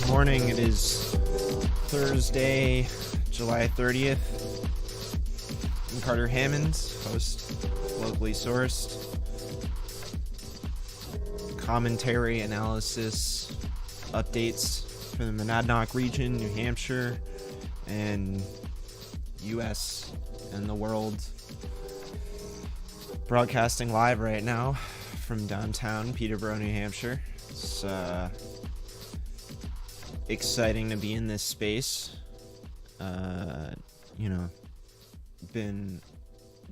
Morning. It is Thursday, July 30th. I'm Carter Hammonds, host, locally sourced. Commentary, analysis, updates from the Monadnock region, New Hampshire, and U.S. and the world. Broadcasting live right now from downtown Peterborough, New Hampshire. It's exciting to be in this space. Been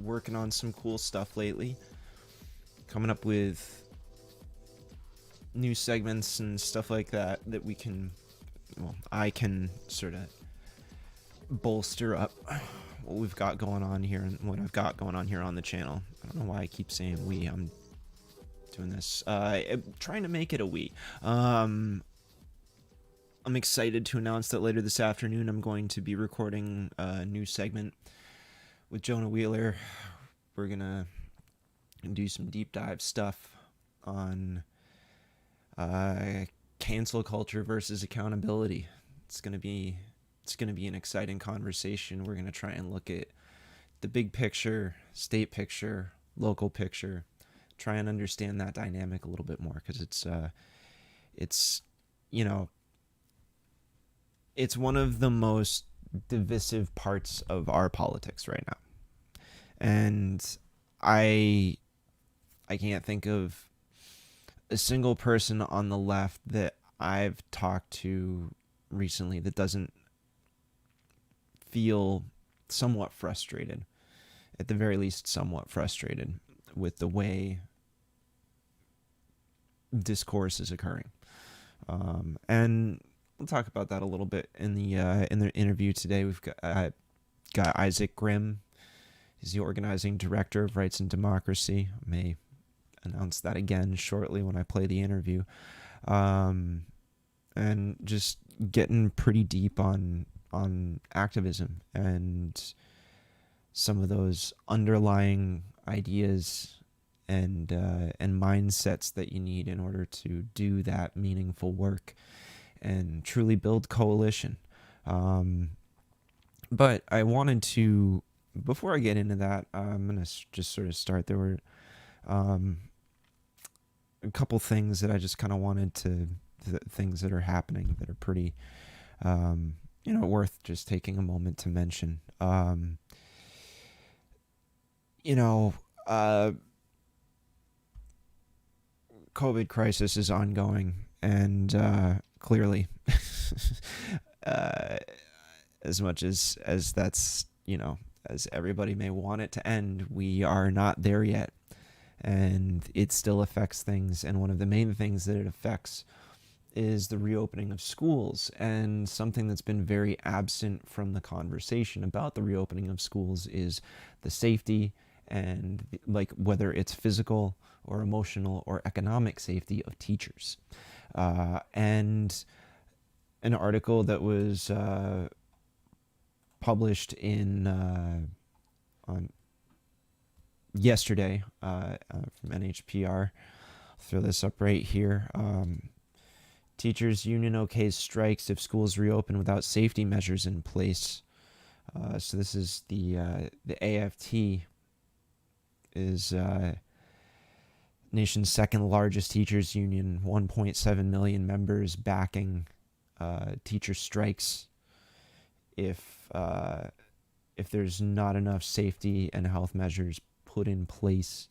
working on some cool stuff lately. Coming up with new segments and stuff like that I can sort of bolster up what we've got going on here and what I've got going on here on the channel. I don't know why I keep saying we. I'm doing this. Trying to make it a we. I'm excited to announce that later this afternoon I'm going to be recording a new segment with Jonah Wheeler. We're gonna do some deep dive stuff on cancel culture versus accountability. It's gonna be an exciting conversation. We're gonna try and look at the big picture, state picture, local picture, try and understand that dynamic a little bit more, because it's one of the most divisive parts of our politics right now. And I can't think of a single person on the left that I've talked to recently that doesn't feel somewhat frustrated, at the very least somewhat frustrated, with the way discourse is occurring. And we'll talk about that a little bit in the interview today. We've got Isaac Grimm. He's the organizing director of Rights and Democracy. I may announce that again shortly when I play the interview. And just getting pretty deep on activism and some of those underlying ideas and mindsets that you need in order to do that meaningful work and truly build coalition. But I wanted to, before I get into that, I'm going to just sort of start. There were a couple things that I just kind of wanted to, things that are happening that are pretty, worth just taking a moment to mention. COVID crisis is ongoing, and clearly, as much as that's, as everybody may want it to end, we are not there yet, and it still affects things. And one of the main things that it affects is the reopening of schools, and something that's been very absent from the conversation about the reopening of schools is the safety and whether it's physical or emotional or economic safety of teachers. And an article that was published on yesterday from NHPR. I'll throw this up right here. Teachers union okays strikes if schools reopen without safety measures in place. So this is the AFT is nation's second largest teachers union, 1.7 million members backing teacher strikes if there's not enough safety and health measures put in place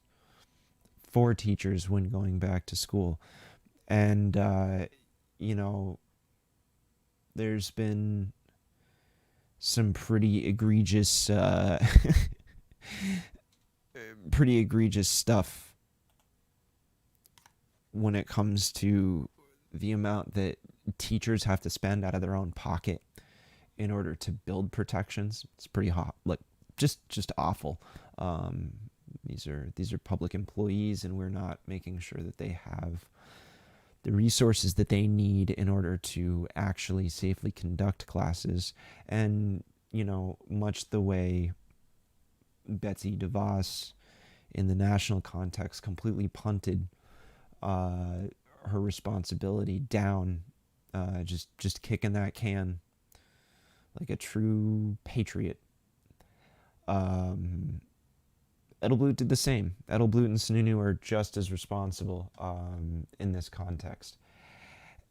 for teachers when going back to school. And there's been some pretty egregious stuff when it comes to the amount that teachers have to spend out of their own pocket in order to build protections. It's pretty hot, just awful. These are public employees, and we're not making sure that they have the resources that they need in order to actually safely conduct classes. And, much the way Betsy DeVos in the national context completely punted her responsibility down just kicking that can like a true patriot. Um, Edelblut did the same. Edelblut and Sununu are just as responsible in this context.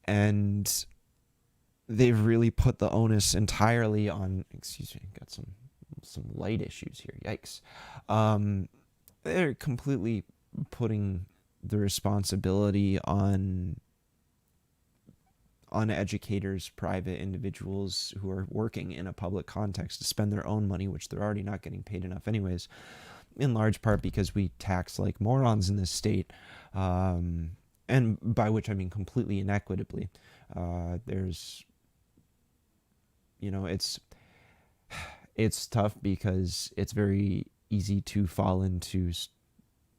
And they've really put the onus entirely on, excuse me, got some light issues here, yikes. They're completely putting the responsibility on educators, private individuals who are working in a public context to spend their own money, which they're already not getting paid enough anyways, in large part because we tax like morons in this state, and by which I mean completely inequitably. There's, it's tough because it's very easy to fall into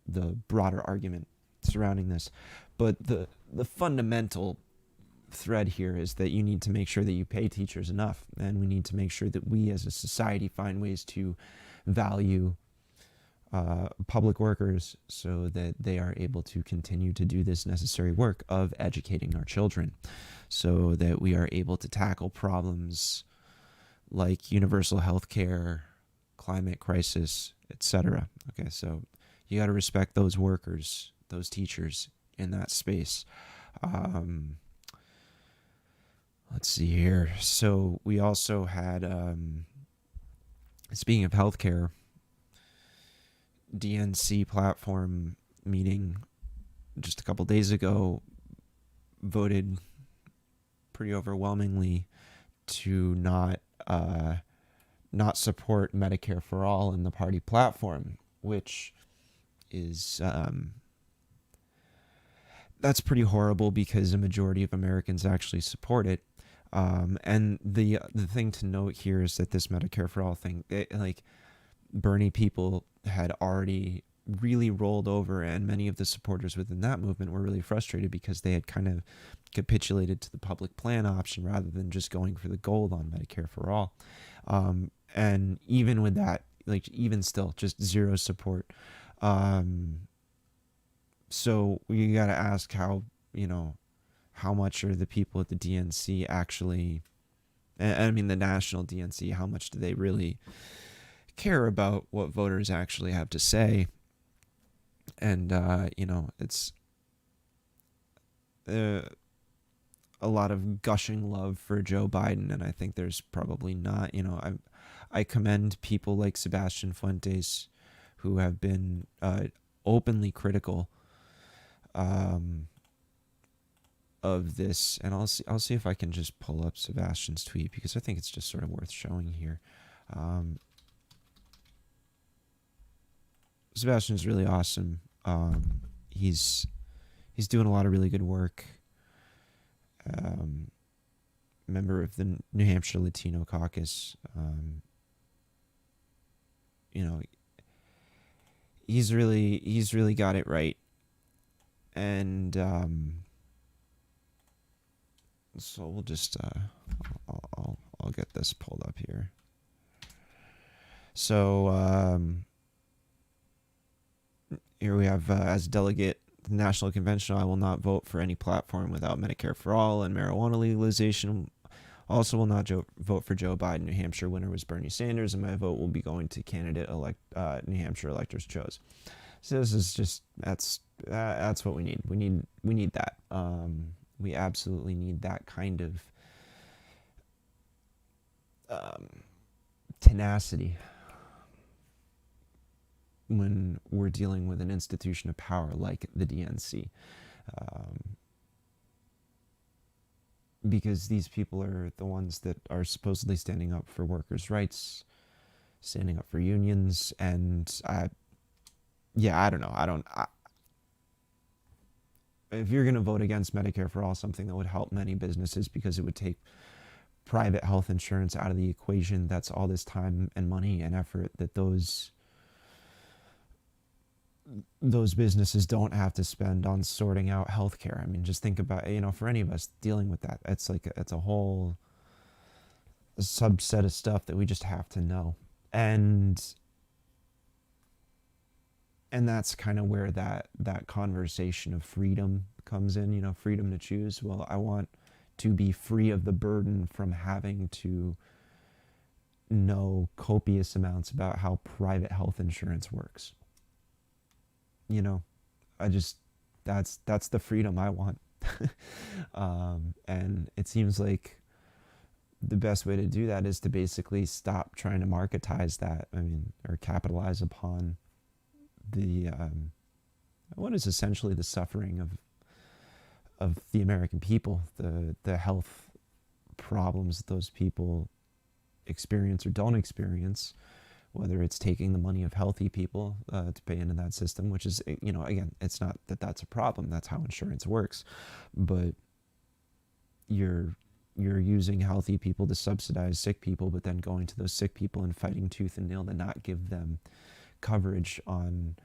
the broader argument surrounding this, but the fundamental thread here is that you need to make sure that you pay teachers enough, and we need to make sure that we as a society find ways to value public workers so that they are able to continue to do this necessary work of educating our children, so that we are able to tackle problems like universal health care, climate crisis, etc. Okay, so you got to respect those workers, those teachers in that space. Let's see here. So we also had, speaking of healthcare, DNC platform meeting just a couple days ago voted pretty overwhelmingly to not support Medicare for all in the party platform, which is that's pretty horrible because a majority of Americans actually support it. And the thing to note here is that this Medicare for all thing, like Bernie people had already really rolled over, and many of the supporters within that movement were really frustrated because they had kind of capitulated to the public plan option rather than just going for the gold on Medicare for all. And even with that, like even still, just zero support. So we got to ask how much are the people at the DNC actually, I mean the national DNC, how much do they really care about what voters actually have to say? And, it's a lot of gushing love for Joe Biden, and I think there's probably not, I commend people like Sebastian Fuentes who have been openly critical of this, and I'll see if I can just pull up Sebastian's tweet because I think it's just sort of worth showing here. Sebastian's really awesome. He's doing a lot of really good work. Member of the New Hampshire Latino Caucus. He's really got it right, and so we'll just I'll get this pulled up here. So here we have, as delegate to the National Convention, I will not vote for any platform without Medicare for all and marijuana legalization. Also will not vote for Joe Biden. New Hampshire winner was Bernie Sanders, and my vote will be going to candidate New Hampshire electors chose. So this is just that's what we need. We need that. We absolutely need that kind of tenacity when we're dealing with an institution of power like the DNC. Because these people are the ones that are supposedly standing up for workers' rights, standing up for unions, and I don't know. If you're going to vote against Medicare for all, something that would help many businesses because it would take private health insurance out of the equation, that's all this time and money and effort that those businesses don't have to spend on sorting out healthcare. I mean, just think about, for any of us dealing with that, it's a whole subset of stuff that we just have to know. And that's kind of where that conversation of freedom comes in, freedom to choose. Well, I want to be free of the burden from having to know copious amounts about how private health insurance works. You know, I just, that's the freedom I want. And it seems like the best way to do that is to basically stop trying to marketize that. I mean, or capitalize upon the what is essentially the suffering of the American people, the health problems that those people experience or don't experience, whether it's taking the money of healthy people to pay into that system, which is, again, it's not that that's a problem. That's how insurance works. But you're using healthy people to subsidize sick people, but then going to those sick people and fighting tooth and nail to not give them coverage on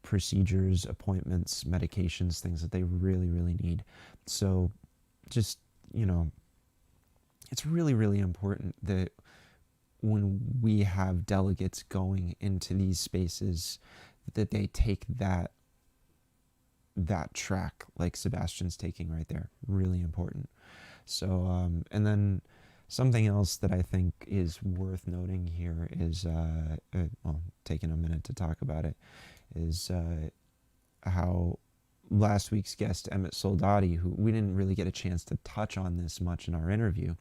procedures, appointments, medications, things that they really, really need. So just, it's really, really important that when we have delegates going into these spaces, that they take that track like Sebastian's taking right there. Really important. So, and then something else that I think is worth noting here is, taking a minute to talk about it, is how last week's guest, Emmett Soldati, who we didn't really get a chance to touch on this much in our interview,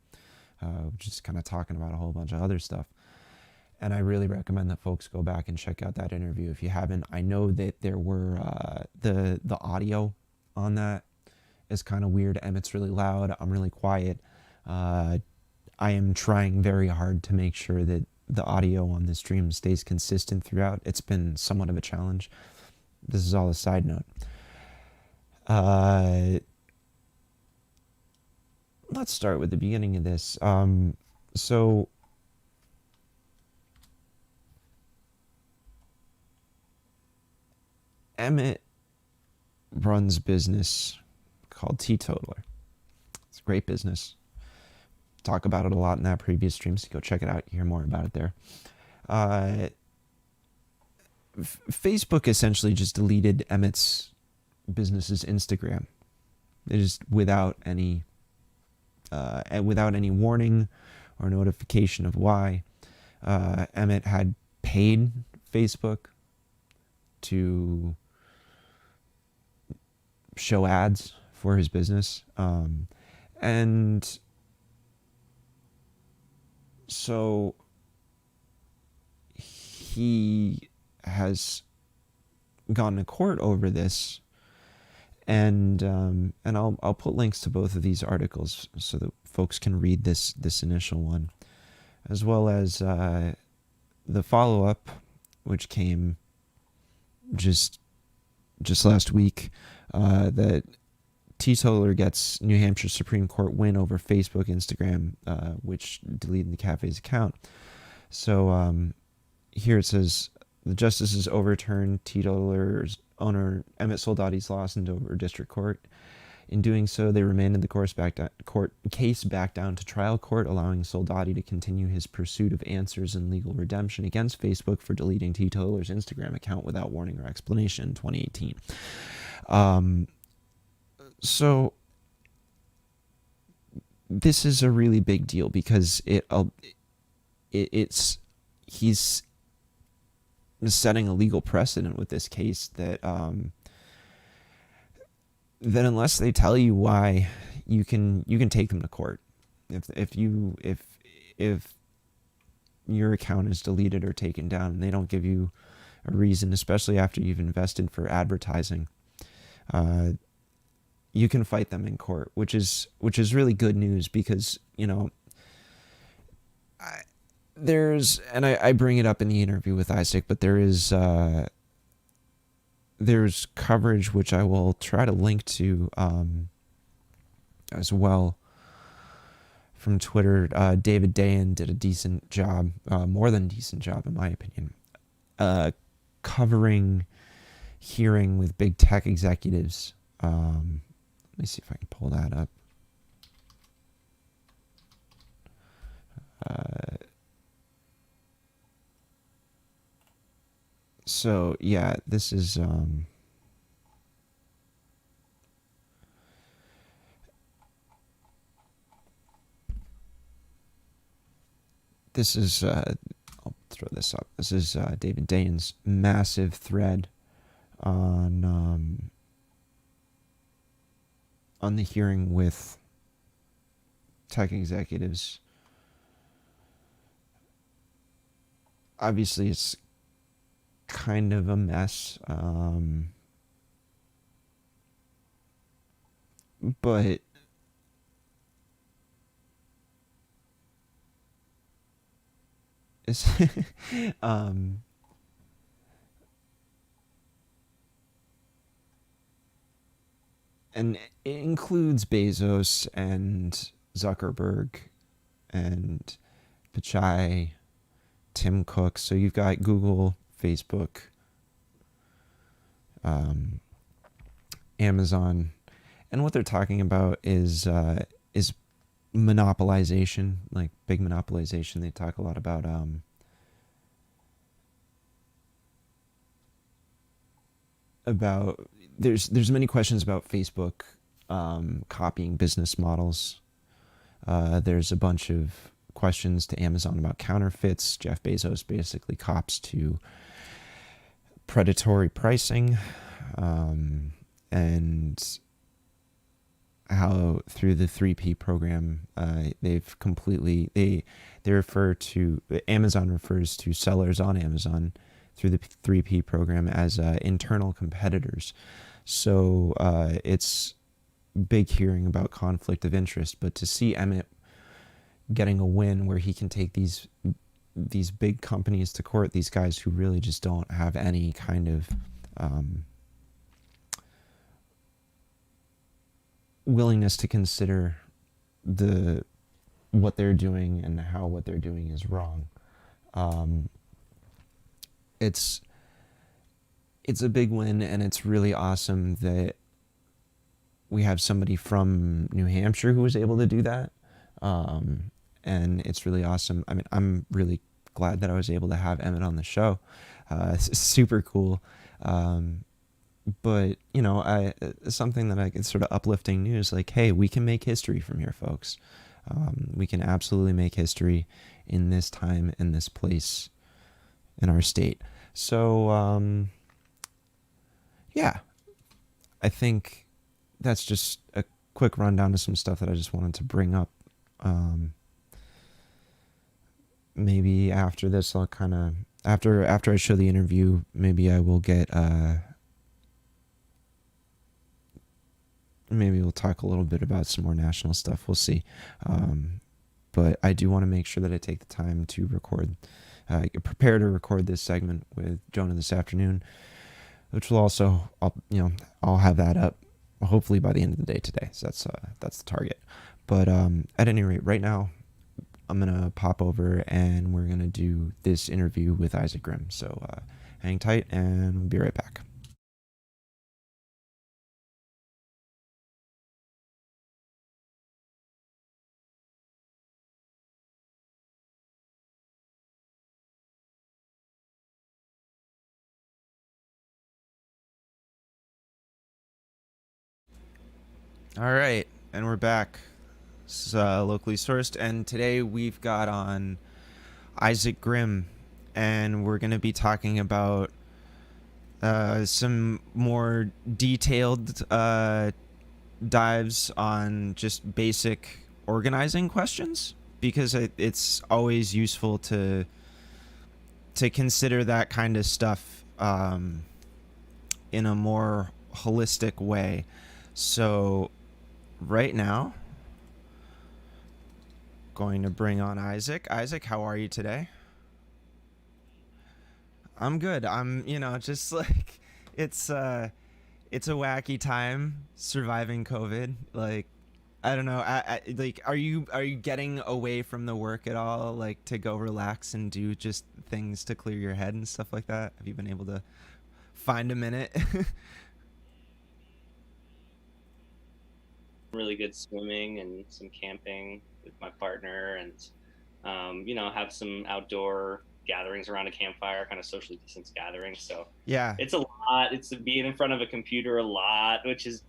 just kind of talking about a whole bunch of other stuff. And I really recommend that folks go back and check out that interview if you haven't. I know that there were the audio on that is kind of weird. Emmett's really loud. I'm really quiet. I am trying very hard to make sure that the audio on this stream stays consistent throughout. It's been somewhat of a challenge. This is all a side note. Let's start with the beginning of this. So Emmett runs business called Teetotaler. It's a great business. Talk about it a lot in that previous stream, so go check it out, hear more about it there. Facebook essentially just deleted Emmett's business's Instagram. They just, without any warning or notification of why. Emmett had paid Facebook to show ads for his business. And so he has gone to court over this, and I'll put links to both of these articles so that folks can read this initial one, as well as the follow-up, which came just last week, that Teetotaler gets New Hampshire Supreme Court win over Facebook, Instagram, which deleted the cafe's account. So here it says, the justices overturned Teetotaler's owner Emmett Soldati's loss in Dover District Court. In doing so, they remanded the case back down to trial court, allowing Soldati to continue his pursuit of answers and legal redemption against Facebook for deleting Teetotaler's Instagram account without warning or explanation in 2018. So this is a really big deal because he's setting a legal precedent with this case that that unless they tell you why, you can take them to court. If your account is deleted or taken down and they don't give you a reason, especially after you've invested for advertising, you can fight them in court, which is really good news because, I bring it up in the interview with Isaac, but there's coverage which I will try to link to as well from Twitter. David Dayan did a decent job, more than decent job in my opinion, covering hearing with big tech executives. Let me see if I can pull that up. So yeah, this is this is I'll throw this up. This is David Dane's massive thread on the hearing with tech executives. Obviously, it's kind of a mess, but it's and it includes Bezos and Zuckerberg and Pichai, Tim Cook. So you've got Google, Facebook, Amazon, and what they're talking about is monopolization, like big monopolization. They talk a lot about there's many questions about Facebook copying business models. There's a bunch of questions to Amazon about counterfeits. Jeff Bezos basically cops to predatory pricing, and how through the 3P program, they've completely they refer to Amazon refers to sellers on Amazon through the 3P program as internal competitors. So it's big hearing about conflict of interest, but to see Emmett getting a win where he can take these big companies to court, these guys who really just don't have any kind of willingness to consider what they're doing and how what they're doing is wrong. It's a big win, and it's really awesome that we have somebody from New Hampshire who was able to do that. And it's really awesome. I mean, I'm really glad that I was able to have Emmett on the show. It's super cool. But, you know, something that I get sort of uplifting news, like, hey, we can make history from here, folks. We can absolutely make history in this time, in this place, in our state. So, yeah, I think that's just a quick rundown of some stuff that I just wanted to bring up. Maybe after this, I'll kind of, after I show the interview, maybe I will get, maybe we'll talk a little bit about some more national stuff. We'll see. But I do want to make sure that I take the time to record, prepare to record this segment with Jonah this afternoon, which will also, I'll have that up hopefully by the end of the day today. So that's the target. But at any rate, right now, I'm going to pop over and we're going to do this interview with Isaac Grimm. So hang tight and we'll be right back. All right, and we're back. It's locally sourced, and today we've got on Isaac Grimm, and we're going to be talking about some more detailed dives on just basic organizing questions, because it's always useful to consider that kind of stuff in a more holistic way. So right now, going to bring on Isaac. Isaac, how are you today? I'm good. I'm, just like it's a wacky time surviving COVID. Like, I don't know. Like, are you getting away from the work at all, like to go relax and do just things to clear your head and stuff like that? Have you been able to find a minute? Really good swimming and some camping with my partner, and have some outdoor gatherings around a campfire, kind of socially distanced gatherings. So Yeah. it's a lot. It's being in front of a computer a lot, which is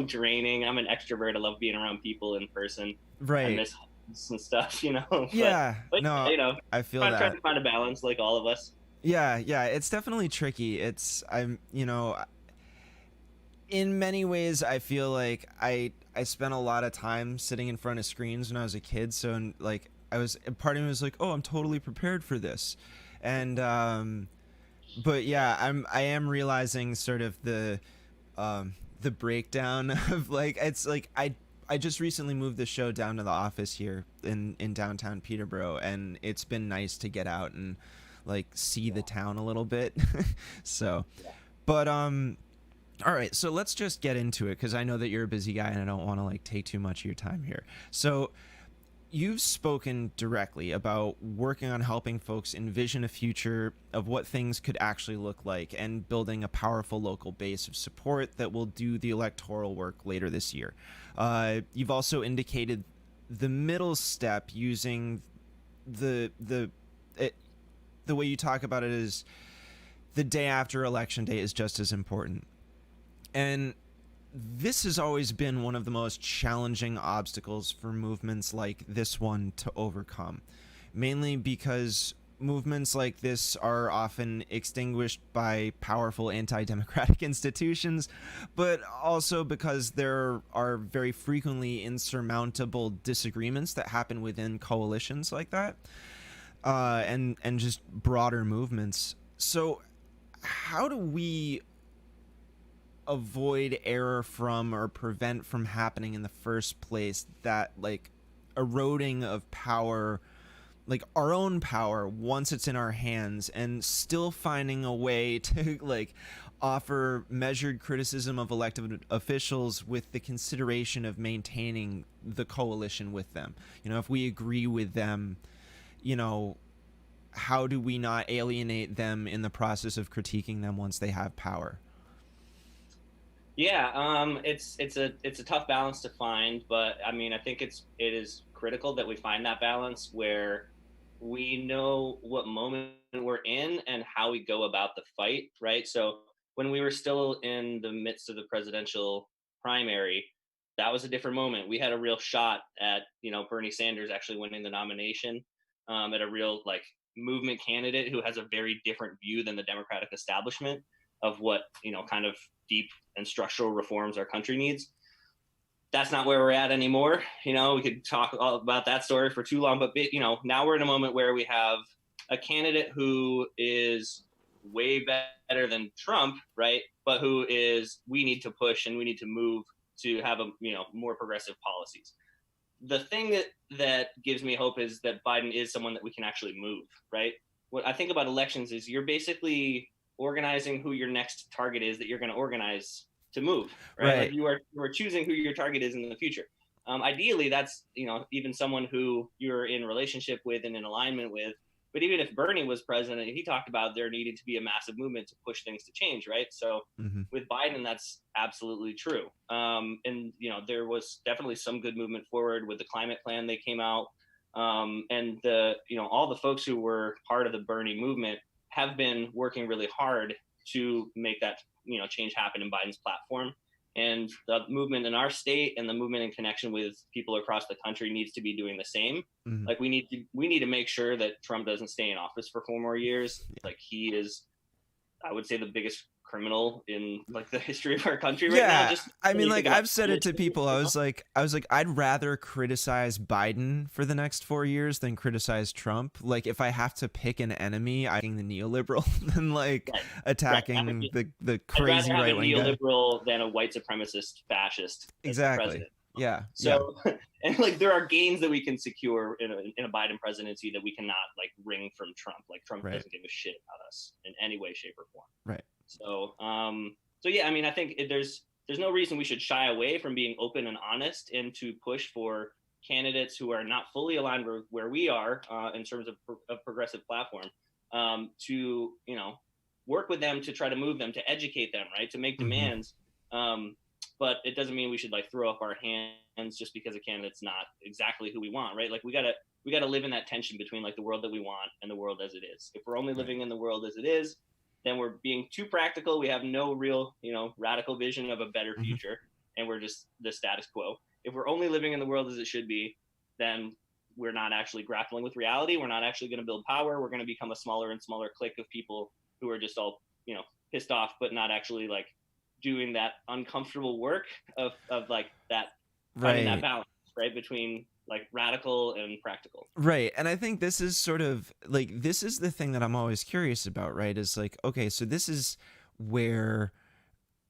draining. I'm an extrovert. I love being around people in person. I Right. miss sides and stuff, you know. Yeah, But no, you know, I feel trying that. to find a balance, like all of us. Yeah, yeah, it's definitely tricky. In many ways I feel like I spent a lot of time sitting in front of screens when I was a kid, so like I was part of me was like, "Oh, I'm totally prepared for this." And but yeah, I am realizing sort of the breakdown of like it's like I just recently moved the show down to the office here in downtown Peterborough, and it's been nice to get out and like see the town a little bit. So, Yeah. but all right, so let's just get into it because I know that you're a busy guy and I don't want to like take too much of your time here. So, you've spoken directly about working on helping folks envision a future of what things could actually look like and building a powerful local base of support that will do the electoral work later this year. You've also indicated the middle step using the it, the way you talk about it is the day after election day is just as important. And this has always been one of the most challenging obstacles for movements like this one to overcome, mainly because movements like this are often extinguished by powerful anti democratic institutions, but also because there are very frequently insurmountable disagreements that happen within coalitions like that, and just broader movements. So, how do we avoid error from or prevent from happening in the first place, that like eroding of power, like our own power once it's in our hands, and still finding a way to like offer measured criticism of elected officials with the consideration of maintaining the coalition with them? If we agree with them, you know how do we not alienate them in the process of critiquing them once they have power? Yeah, it's a tough balance to find, but I mean, I think it is critical that we find that balance where we know what moment we're in and how we go about the fight, right? So when we were still in the midst of the presidential primary, that was a different moment. We had a real shot at, Bernie Sanders actually winning the nomination, at a real like movement candidate who has a very different view than the Democratic establishment of what, kind of deep and structural reforms our country needs. That's not where we're at anymore. We could talk all about that story for too long, but now we're in a moment where we have a candidate who is way better than Trump, right? But who is we need to push and we need to move to have a more progressive policies. The thing that gives me hope is that Biden is someone that we can actually move, right? What I think about elections is you're basically organizing who your next target is that you're going to organize to move, right? Like Right. you are choosing who your target is in the future. Ideally, that's even someone who you're in relationship with and in alignment with. But even if Bernie was president, he talked about there needed to be a massive movement to push things to change, right? So Mm-hmm. with Biden, that's absolutely true. And there was definitely some good movement forward with the climate plan they came out, and all the folks who were part of the Bernie movement have been working really hard to make that change happen in Biden's platform. And the movement in our state and the movement in connection with people across the country needs to be doing the same. Mm-hmm. Like we need to make sure that Trump doesn't stay in office for 4 more years. Yeah. Like he is, I would say, the biggest criminal in like the history of our country right now. Yeah, Just I when mean, you like think about I've said it to people. I was like, I'd rather criticize Biden for the next 4 years than criticize Trump. Like, if I have to pick an enemy, I'm the neoliberal than like right, right. attacking the I'd rather crazy have a right wing guy. neoliberal than a white supremacist fascist as the Exactly. president. Yeah. Yeah. So, and like there are gains that we can secure in a Biden presidency that we cannot like wring from Trump. Like Trump Right. doesn't give a shit about us in any way, shape, or form. Right. So yeah, I mean, I think there's no reason we should shy away from being open and honest and to push for candidates who are not fully aligned with where we are in terms of a progressive platform, to work with them to try to move them, to educate them, right, to make Mm-hmm. demands. But it doesn't mean we should like throw up our hands just because a candidate's not exactly who we want, right? Like we gotta live in that tension between like the world that we want and the world as it is. If we're only Right. living in the world as it is, then we're being too practical. We have no real, radical vision of a better future, and we're just the status quo. If we're only living in the world as it should be, then we're not actually grappling with reality. We're not actually going to build power. We're going to become a smaller and smaller clique of people who are just all, pissed off, but not actually like doing that uncomfortable work of like that, finding that Right. balance, right, between like radical and practical. Right. And I think this is sort of like, this is the thing that I'm always curious about, right? Is like, okay, so this is where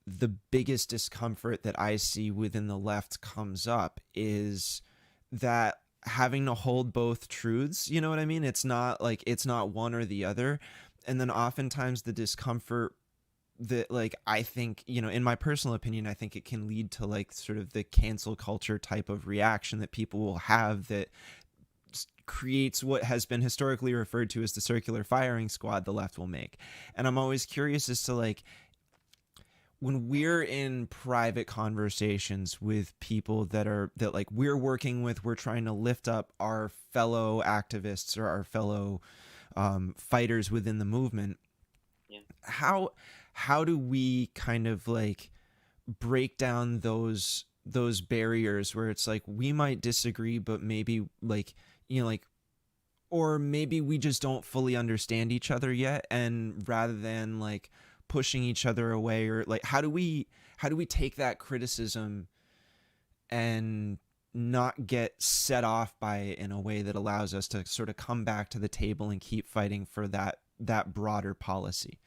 the biggest discomfort that I see within the left comes up, is that having to hold both truths, you know what I mean? It's not like, it's not one or the other. And then oftentimes the discomfort that, like, I think, in my personal opinion, I think it can lead to like sort of the cancel culture type of reaction that people will have, that creates what has been historically referred to as the circular firing squad the left will make. And I'm always curious as to, like, when we're in private conversations with people that like we're working with, we're trying to lift up our fellow activists or our fellow fighters within the movement. Yeah. How do we kind of like break down those barriers where it's like we might disagree, but maybe like, like, or maybe we just don't fully understand each other yet, and rather than like pushing each other away, or like how do we take that criticism and not get set off by it in a way that allows us to sort of come back to the table and keep fighting for that broader policy?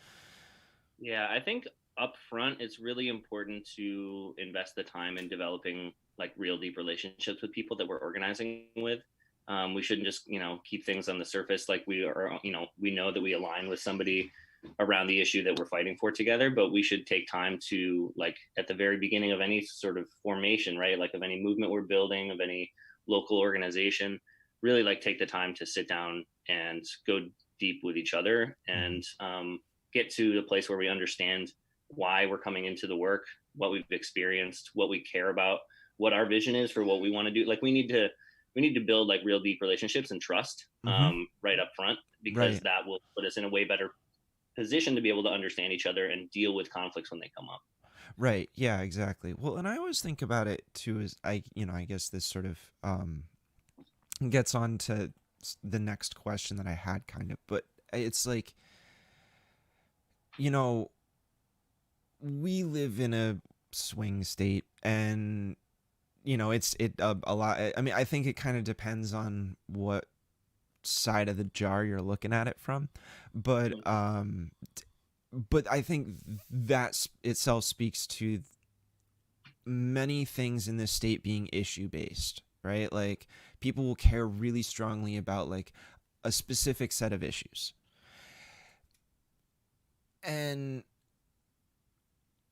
Yeah, I think up front it's really important to invest the time in developing like real deep relationships with people that we're organizing with. We shouldn't just keep things on the surface, like we are, we know that we align with somebody around the issue that we're fighting for together, but we should take time to, like, at the very beginning of any sort of formation, right, like of any movement we're building, of any local organization, really like take the time to sit down and go deep with each other, and get to the place where we understand why we're coming into the work, what we've experienced, what we care about, what our vision is for what we want to do. Like we need to build like real deep relationships and trust right up front, because Right. that will put us in a way better position to be able to understand each other and deal with conflicts when they come up. Right. Yeah, exactly. Well, and I always think about it too, as I guess this sort of gets on to the next question that I had, kind of, but it's like, you know, we live in a swing state, and a lot. I mean, I think it kind of depends on what side of the jar you're looking at it from, but I think that itself speaks to many things in this state being issue based, right? Like people will care really strongly about like a specific set of issues, and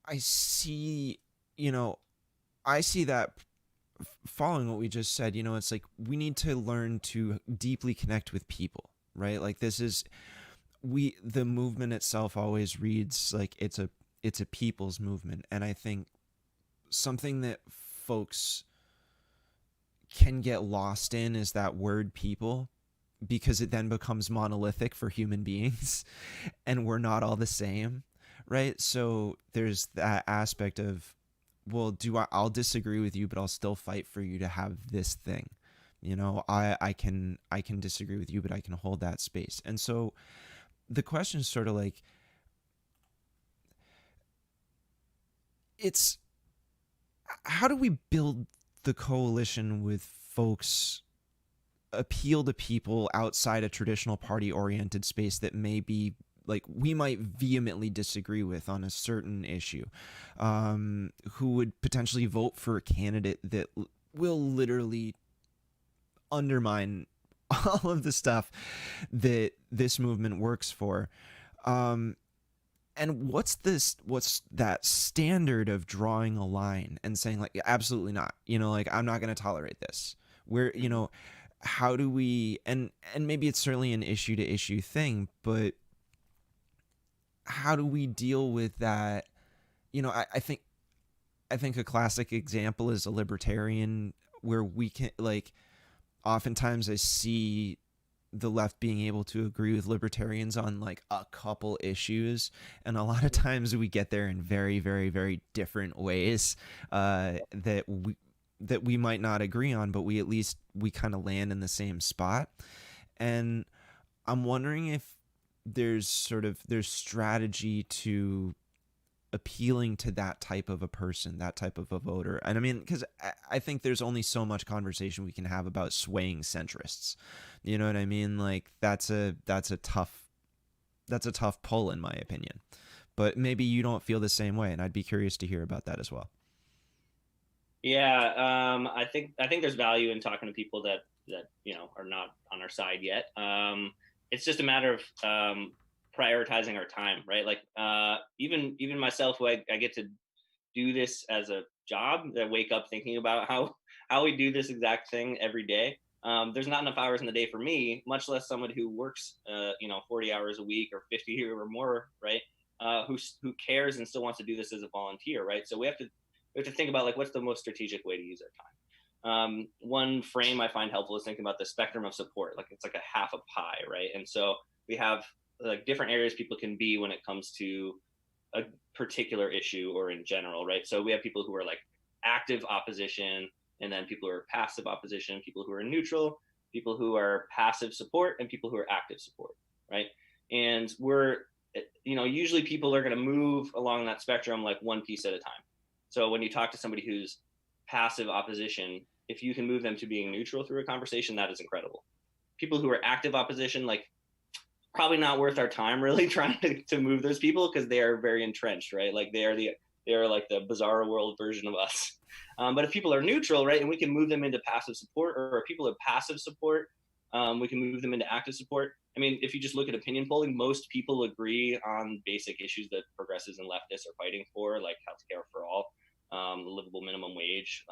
I see, I see that following what we just said, it's like we need to learn to deeply connect with people, right? Like this is the movement itself always reads like it's a people's movement, and I think something that folks can get lost in is that word people, because it then becomes monolithic for human beings and we're not all the same, right? So there's that aspect of, well, I'll disagree with you, but I'll still fight for you to have this thing. I can disagree with you, but I can hold that space. And so the question is sort of like, it's how do we build the coalition with folks, appeal to people outside a traditional party oriented space that may be like we might vehemently disagree with on a certain issue, who would potentially vote for a candidate that will literally undermine all of the stuff that this movement works for. And what's that standard of drawing a line and saying like, absolutely not, like I'm not going to tolerate this. Where, how do we, and maybe it's certainly an issue to issue thing, but how do we deal with that? I think a classic example is a libertarian, where we can, like, oftentimes I see the left being able to agree with libertarians on like a couple issues, and a lot of times we get there in very, very, very different ways, that that we might not agree on, but we at least we kind of land in the same spot. And I'm wondering if there's strategy to appealing to that type of a person, that type of a voter. And I mean, because I think there's only so much conversation we can have about swaying centrists. You know what I mean? Like that's a tough pull in my opinion. But maybe you don't feel the same way, and I'd be curious to hear about that as well. Yeah, I think there's value in talking to people that are not on our side yet. It's just a matter of prioritizing our time, right? Like even myself, who I get to do this as a job, that wake up thinking about how we do this exact thing every day. There's not enough hours in the day for me, much less someone who works 40 hours a week or 50 or more, right? Who cares and still wants to do this as a volunteer, right? So we have to think about like what's the most strategic way to use our time. One frame I find helpful is thinking about the spectrum of support, like it's like a half a pie, right? And so we have like different areas people can be when it comes to a particular issue or in general, right? So we have people who are like active opposition, and then people who are passive opposition, people who are neutral, people who are passive support, and people who are active support, right? And usually people are going to move along that spectrum like one piece at a time. So when you talk to somebody who's passive opposition, if you can move them to being neutral through a conversation, that is incredible. People who are active opposition, like probably not worth our time really trying to move those people because they are very entrenched, right? Like they are like the bizarre world version of us. But if people are neutral, right, and we can move them into passive support, or if people are passive support, we can move them into active support. I mean, if you just look at opinion polling, most people agree on basic issues that progressives and leftists are fighting for, like healthcare for all, the livable minimum wage,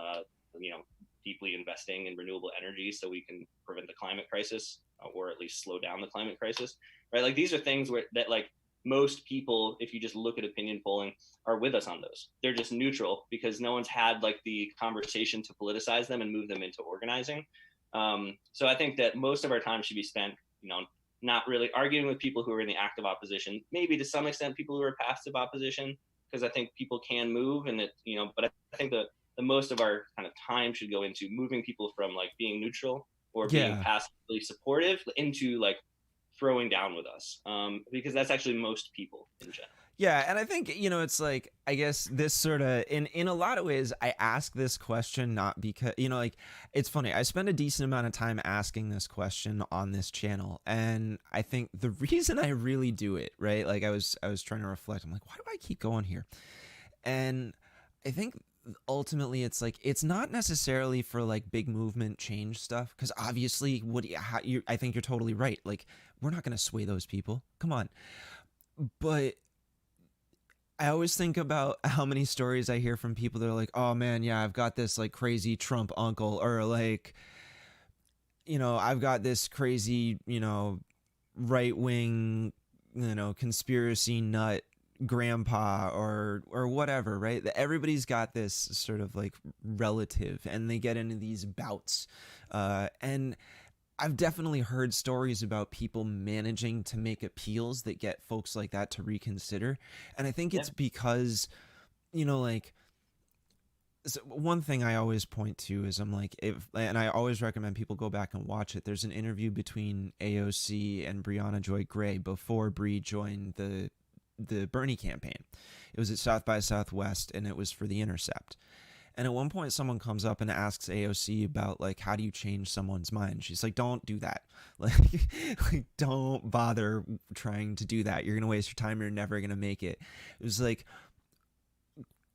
you know, deeply investing in renewable energy so we can prevent the climate crisis, or at least slow down the climate crisis, right? Like these are things that like most people, if you just look at opinion polling, are with us on those. They're just neutral because no one's had like the conversation to politicize them and move them into organizing. So I think that most of our time should be spent, not really arguing with people who are in the active opposition, maybe to some extent people who are passive opposition, because I think people can move and but I think the most of our kind of time should go into moving people from like being neutral or being Yeah. passively supportive into like throwing down with us, because that's actually most people in general. Yeah, and I think it's like I guess this sort of in a lot of ways I ask this question not because like it's funny. I spend a decent amount of time asking this question on this channel, and I think the reason I really do it, right? Like I was trying to reflect. I'm like, why do I keep going here? And I think ultimately it's like it's not necessarily for like big movement change stuff, because obviously I think you're totally right. Like we're not going to sway those people. Come on. But I always think about how many stories I hear from people that are like, "Oh man, yeah, I've got this like crazy Trump uncle," or like, "I've got this crazy, right wing, conspiracy nut grandpa or whatever," right? Everybody's got this sort of like relative, and they get into these bouts, and I've definitely heard stories about people managing to make appeals that get folks like that to reconsider. And I think Yeah. it's because, like, one thing I always point to is I'm like, and I always recommend people go back and watch it. There's an interview between AOC and Brianna Joy Gray before Bree joined the Bernie campaign. It was at South by Southwest, and it was for The Intercept. And at one point, someone comes up and asks AOC about like, how do you change someone's mind? She's like, don't do that. Like, like don't bother trying to do that. You're gonna waste your time. You're never gonna make it. It was like,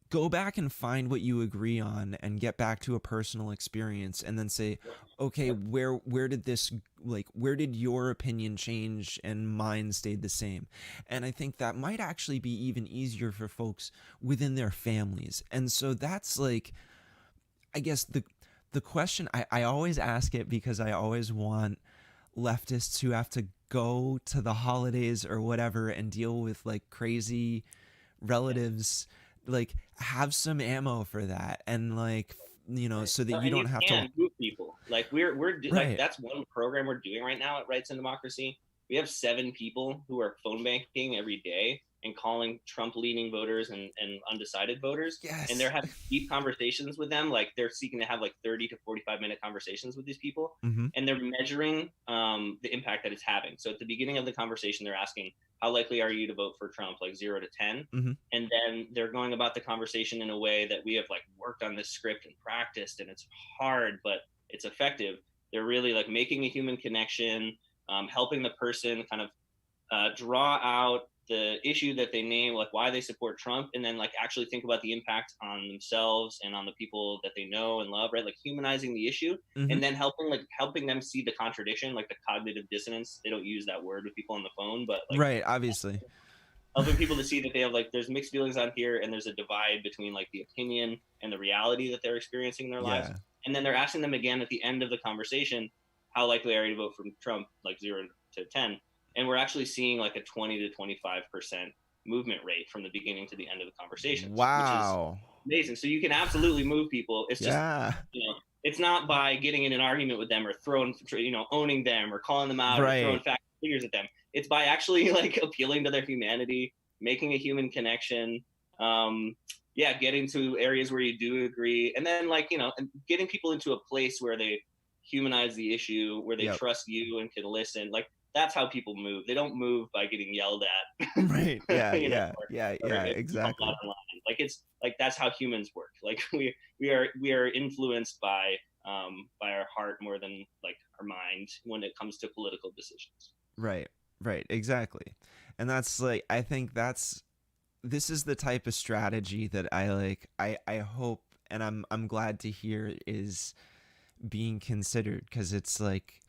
go back and find what you agree on and get back to a personal experience, and then say, okay, where did this, like, where did your opinion change and mine stayed the same? And I think that might actually be even easier for folks within their families. And so that's like, I guess the question, I always ask it because I always want leftists who have to go to the holidays or whatever and deal with like crazy Yeah. relatives, like have some ammo for that, and like Right. so that No, you and don't you have to. can move people. Like like Right. that's one program we're doing right now at Rights and Democracy. we have 7 people who are phone banking every day and calling Trump leaning voters and undecided voters. And they're Yes. having deep conversations with them. Like they're seeking to have like 30 to 45-minute conversations with these people. Mm-hmm. And they're measuring the impact that it's having. So at the beginning of the conversation, they're asking, how likely are you to vote for Trump? Like 0 to 10. Mm-hmm. And then they're going about the conversation in a way that we have like worked on this script and practiced, and it's hard, but it's effective. They're really like making a human connection, helping the person kind of draw out the issue that they name, like why they support Trump, and then like actually think about the impact on themselves and on the people that they know and love, right? Like humanizing the issue, Mm-hmm. and then helping them see the contradiction, like the cognitive dissonance. They don't use that word with people on the phone, but like Right, obviously. helping people to see that they have like there's mixed feelings on here, and there's a divide between like the opinion and the reality that they're experiencing in their lives. Yeah. And then they're asking them again at the end of the conversation, how likely are you to vote for Trump, like 0 to 10? And we're actually seeing like a 20 to 25% movement rate from the beginning to the end of the conversations, which is Wow. amazing. So you can absolutely move people. It's just, Yeah. it's not by getting in an argument with them or throwing, owning them or calling them out or throwing Right. facts and figures at them. It's by actually like appealing to their humanity, making a human connection. Getting to areas where you do agree, and then like getting people into a place where they humanize the issue, where they Yep. trust you and can listen. Like that's how people move. They don't move by getting yelled at. Right. Yeah. you know, Yeah. or Exactly. like it's like that's how humans work. Like we are influenced by our heart more than like our mind when it comes to political decisions. Right. Right. Exactly. And that's like, I think this is the type of strategy that I like. I hope, and I'm glad to hear is being considered, because it's like,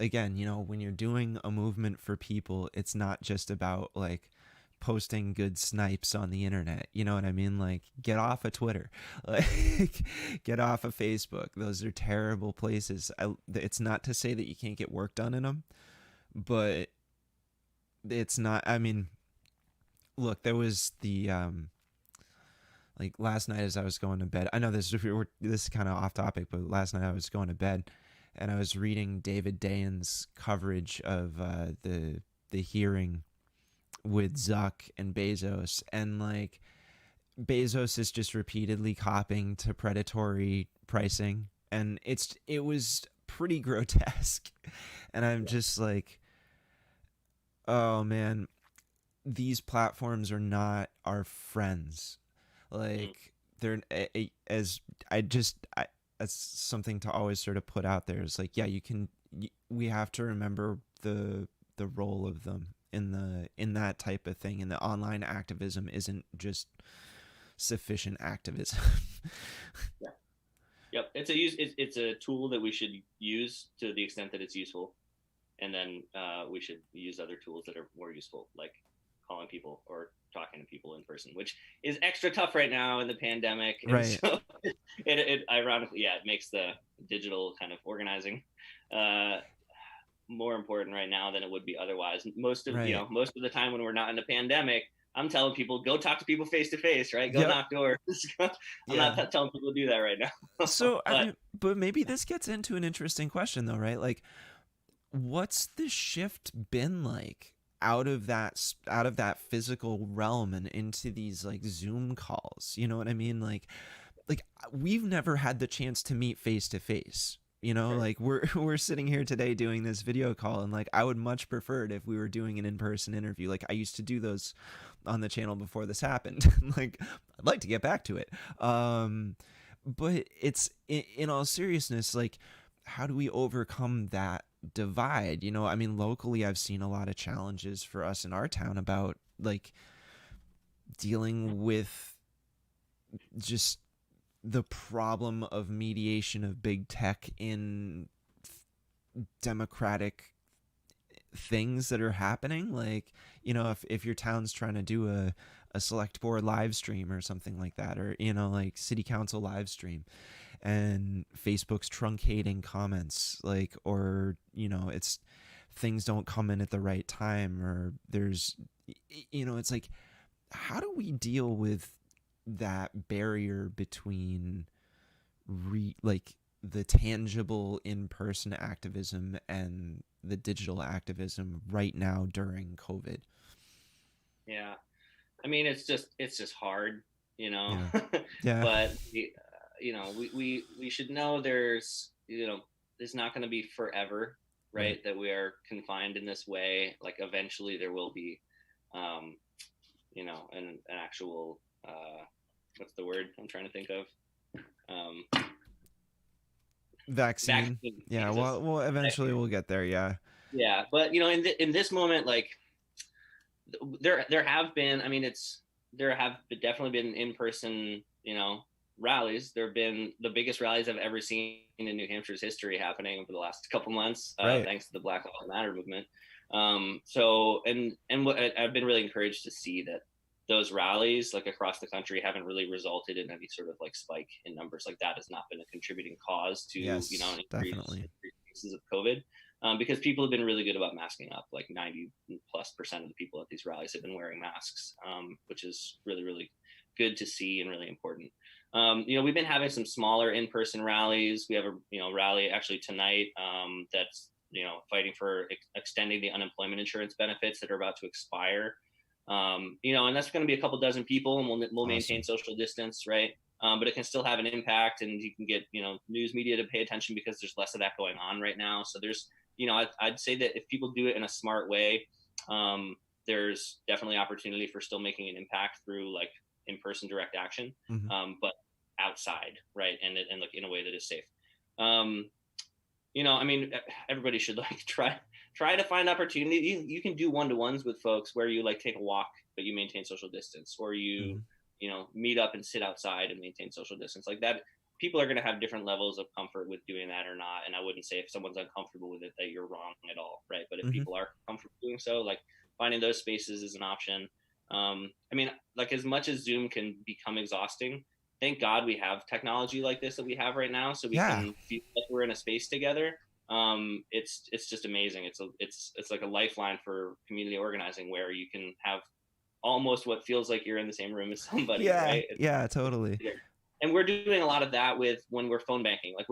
again, when you're doing a movement for people, it's not just about like posting good snipes on the internet. You know what I mean? Like, get off of Twitter, like get off of Facebook. Those are terrible places. It's not to say that you can't get work done in them, but it's not. I mean, look, there was the like last night as I was going to bed. I know this is kind of off topic, but last night I was going to bed and I was reading David Dayen's coverage of the hearing with Zuck and Bezos, and like Bezos is just repeatedly copying to predatory pricing, and it was pretty grotesque. And I'm just like, oh man, these platforms are not our friends. Like they're as that's something to always sort of put out there. Is like, yeah, we have to remember the role of them in that type of thing. And the online activism isn't just sufficient activism. Yeah. Yep. It's a tool that we should use to the extent that it's useful, and then we should use other tools that are more useful, like calling people or talking to people in person, which is extra tough right now in the pandemic. And Right. so it ironically, it makes the digital kind of organizing more important right now than it would be otherwise. Most of the time when we're not in a pandemic, I'm telling people, go talk to people face to face, right? Go knock doors. I'm not telling people to do that right now. So, but maybe this gets into an interesting question though, right? Like, what's the shift been like out of that physical realm and into these like Zoom calls? You know what I mean? Like we've never had the chance to meet face to face. Sure. Like we're sitting here today doing this video call, and like I would much prefer it if we were doing an in-person interview. Like I used to do those on the channel before this happened. Like I'd like to get back to it. But it's in all seriousness, like how do we overcome that divide? I mean, locally I've seen a lot of challenges for us in our town about like dealing with just the problem of mediation of big tech in democratic things that are happening. Like, if your town's trying to do a select board live stream or something like that, or, like city council live stream, and Facebook's truncating comments, like, or, it's things don't come in at the right time, or there's, it's like, how do we deal with that barrier between the tangible in-person activism and the digital activism right now during COVID. Yeah. I mean, it's just hard, you know. Yeah. Yeah. But we should know there's not going to be forever, Right. right? That we are confined in this way. Like eventually there will be, um, an actual what's the word I'm trying to think of? Um, Vaccine. Vaccine. Yeah. Jesus. Well, eventually we'll get there. Yeah. Yeah, but in this moment, like there have been, I mean, there have definitely been in person, rallies. There have been the biggest rallies I've ever seen in New Hampshire's history happening over the last couple months, Right. thanks to the Black Lives Matter movement. So and what I've been really encouraged to see that those rallies, like across the country, haven't really resulted in any sort of like spike in numbers. Like that has not been a contributing cause to Yes. an Definitely. increased cases of COVID. Because people have been really good about masking up. Like 90+% of the people at these rallies have been wearing masks, which is really, really good to see and really important. We've been having some smaller in-person rallies. We have a rally actually tonight that's fighting for extending the unemployment insurance benefits that are about to expire. And that's going to be a couple dozen people, and we'll maintain Awesome. social distance, right? But it can still have an impact, and you can get news media to pay attention because there's less of that going on right now. So there's I'd say that if people do it in a smart way, there's definitely opportunity for still making an impact through like in-person direct action, Mm-hmm. but outside, right? And like in a way that is safe. I mean, everybody should like try to find opportunity. You can do one-to-ones with folks where you like take a walk, but you maintain social distance, or Mm-hmm. meet up and sit outside and maintain social distance like that. People are going to have different levels of comfort with doing that or not. And I wouldn't say if someone's uncomfortable with it that you're wrong at all, right? But if Mm-hmm. people are comfortable doing so, like finding those spaces is an option. I mean, like as much as Zoom can become exhausting, thank God we have technology like this that we have right now, so we Yeah. can feel like we're in a space together. It's just amazing. It's like a lifeline for community organizing where you can have almost what feels like you're in the same room as somebody, Yeah. right? Yeah. Totally. And we're doing a lot of that with when we're phone banking. Like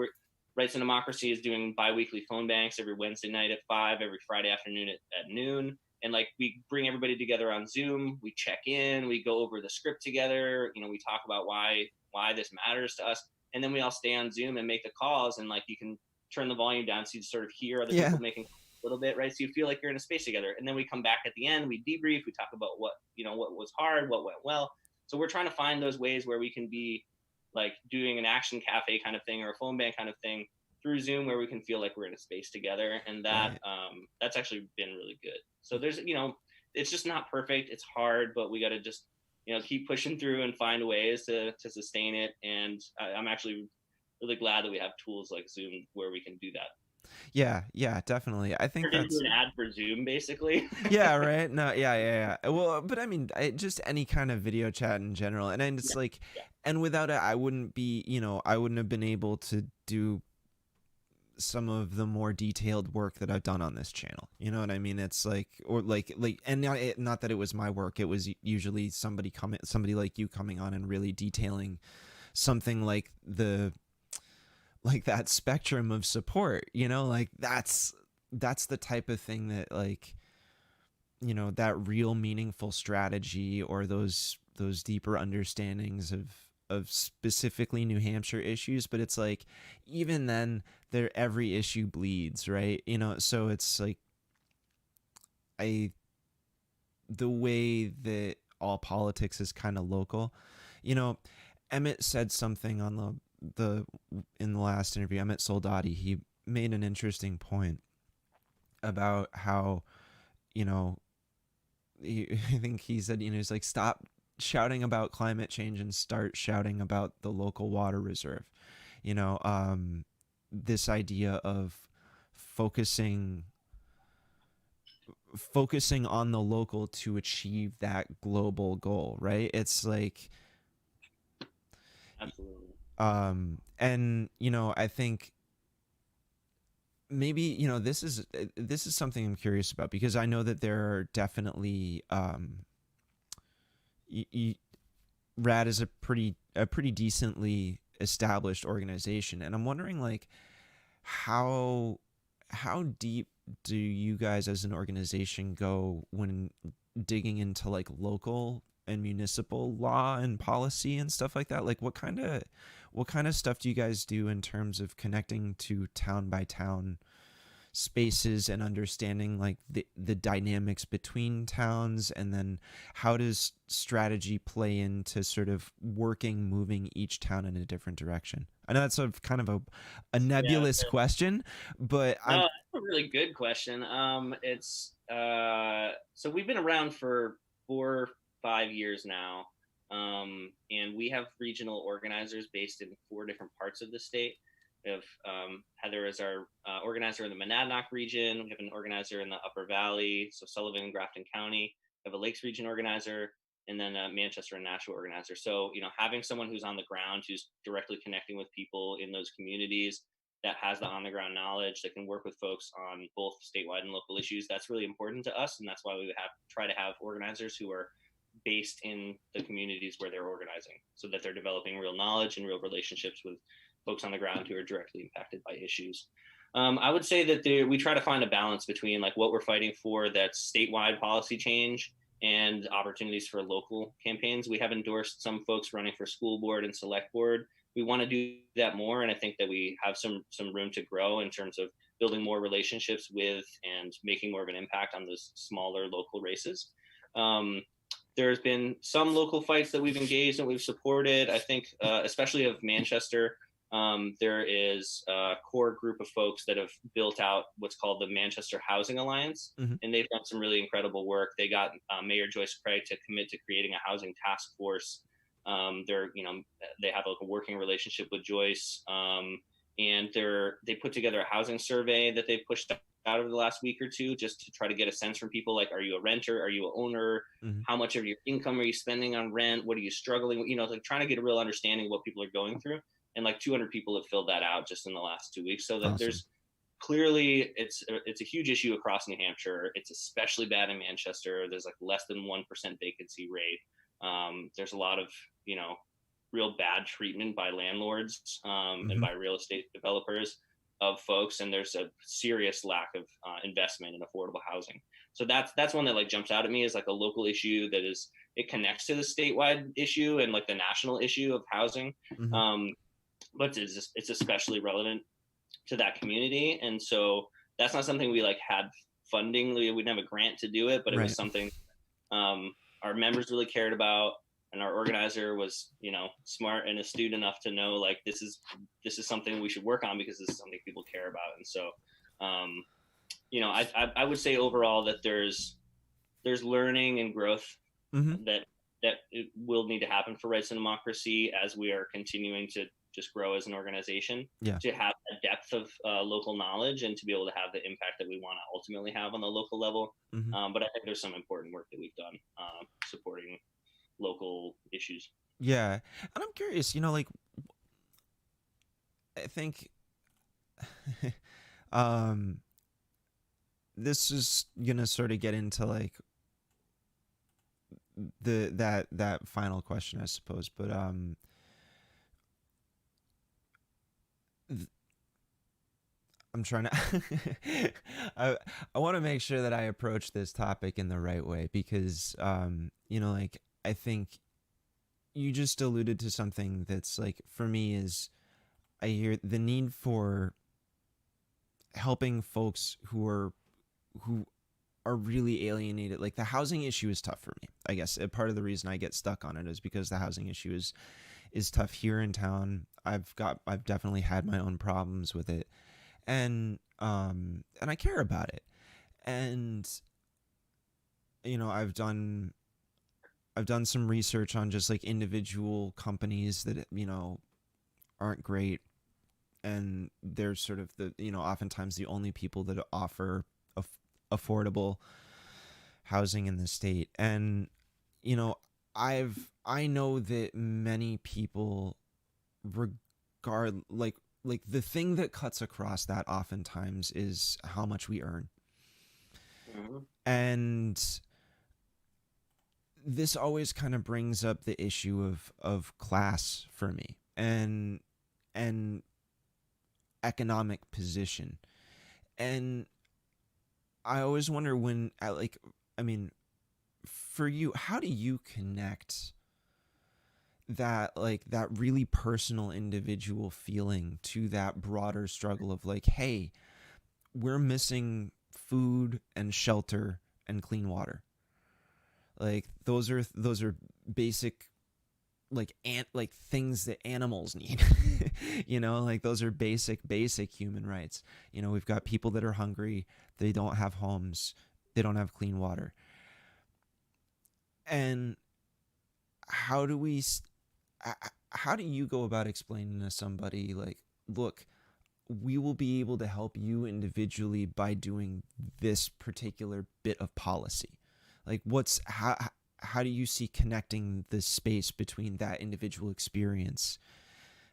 Rights and Democracy is doing bi-weekly phone banks every Wednesday night at 5, every Friday afternoon at noon. And like we bring everybody together on Zoom, we check in, we go over the script together, we talk about why this matters to us. And then we all stay on Zoom and make the calls, and like you can turn the volume down so you sort of hear other Yeah. people making a little bit, right? So you feel like you're in a space together. And then we come back at the end, we debrief, we talk about what was hard, what went well. So we're trying to find those ways where we can be like doing an action cafe kind of thing or a phone bank kind of thing through Zoom where we can feel like we're in a space together. And Right. that's actually been really good. So there's, it's just not perfect. It's hard, but we got to just, keep pushing through and find ways to sustain it. And I'm actually really glad that we have tools like Zoom where we can do that. Yeah. Yeah. Definitely. I think Turned into that's. an ad for Zoom, basically. Yeah. Right. No. Yeah. Yeah. Yeah. Well, but I mean, just any kind of video chat in general, and then it's Yeah, like, yeah. and without it, I wouldn't be. I wouldn't have been able to do some of the more detailed work that I've done on this channel. You know what I mean? It's like, or like, and not that it was my work. It was usually somebody like you coming on and really detailing something like that spectrum of support. Like that's the type of thing that like, that real meaningful strategy or those deeper understandings of specifically New Hampshire issues. But it's like, even then, every issue bleeds, right? So it's like, the way that all politics is kind of local. Emmett said something on the in the last interview. Emmett Soldati, he made an interesting point about how, I think he said, he's like, stop shouting about climate change and start shouting about the local water reserve. This idea of focusing on the local to achieve that global goal, right? It's like, Absolutely. and I think maybe this is something I'm curious about, because I know that there are definitely Rad is a pretty decently established organization, and I'm wondering like how how deep do you guys as an organization go when digging into like local and municipal law and policy and stuff like that? Like what kind of stuff do you guys do in terms of connecting to town by town spaces and understanding like the dynamics between towns, and then how does strategy play into sort of moving each town in a different direction? I know that's sort of kind of a Yeah. nebulous question, but No, I'm that's a really good question. It's so we've been around for 4 5 years now, and we have regional organizers based in 4 different parts of the state. We have Heather as our organizer in the Monadnock region. We have an organizer in the Upper Valley, so Sullivan and Grafton County. We have a Lakes region organizer, and then a Manchester and Nashua organizer. So, having someone who's on the ground, who's directly connecting with people in those communities, that has the on the ground knowledge, that can work with folks on both statewide and local issues, that's really important to us. And that's why we try to have organizers who are based in the communities where they're organizing, so that they're developing real knowledge and real relationships with folks on the ground who are directly impacted by issues. I would say that we try to find a balance between like what we're fighting for, that's statewide policy change, and opportunities for local campaigns. We have endorsed some folks running for school board and select board. We want to do that more, and I think that we have some room to grow in terms of building more relationships with and making more of an impact on those smaller local races. There's been some local fights that we've engaged and we've supported. I think, especially of Manchester, there is a core group of folks that have built out what's called the Manchester Housing Alliance, Mhm. and they've done some really incredible work. They got Mayor Joyce Craig to commit to creating a housing task force. They have like a working relationship with Joyce, and they put together a housing survey that they've pushed out over the last week or two, just to try to get a sense from people, like, are you a renter, are you an owner, Mhm. how much of your income are you spending on rent, what are you struggling with, like trying to get a real understanding of what people are going through. And like 200 people have filled that out just in the last 2 weeks, so that Awesome. there's clearly it's a huge issue across New Hampshire. It's especially bad in Manchester. There's like less than 1% vacancy rate. There's a lot of real bad treatment by landlords, and Mhm. by real estate developers of folks, and there's a serious lack of investment in affordable housing. So that's one that like jumps out at me as like a local issue that is, it connects to the statewide issue and like the national issue of housing, Mhm. um, but it's especially relevant to that community. And so that's not something we like had funding. We didn't have a grant to do it, but it was Right. something our members really cared about, and our organizer was smart and astute enough to know like this is something we should work on, because this is something people care about. And so um, I would say overall that there's learning and growth Mhm. that it will need to happen for rights and democracy, as we are continuing to just grow as an organization, Yeah. to have a depth of local knowledge and to be able to have the impact that we want to ultimately have on the local level. Mhm. But I think there's some important work that we've done supporting local issues. Yeah. And I'm curious, like I think um this is gonna sort of get into like that final question, I suppose. But th- I'm trying to I want to make sure that I approach this topic in the right way, because like I think you just alluded to something that's like, for me, is I hear the need for helping folks who are really alienated. Like the housing issue is tough for me. I guess part of the reason I get stuck on it is because the housing issue is tough here in town. I've definitely had my own problems with it, and I care about it. And I've done some research on just like individual companies that aren't great, and they're sort of the oftentimes the only people that offer affordable housing in the state. And you know I know that many people regard like the thing that cuts across that oftentimes is how much we earn. Mm-hmm. And this always kind of brings up the issue of class for me, and and economic position. And I always wonder when I like I mean, for you, how do you connect that like that really personal individual feeling to that broader struggle of like, hey, we're missing food and shelter and clean water. Like those are basic like things that animals need. Like those are basic human rights. We've got people that are hungry, they don't have homes, they don't have clean water. And how do we how do you go about explaining to somebody like, look, we will be able to help you individually by doing this particular bit of policy? Like how do you see connecting the space between that individual experience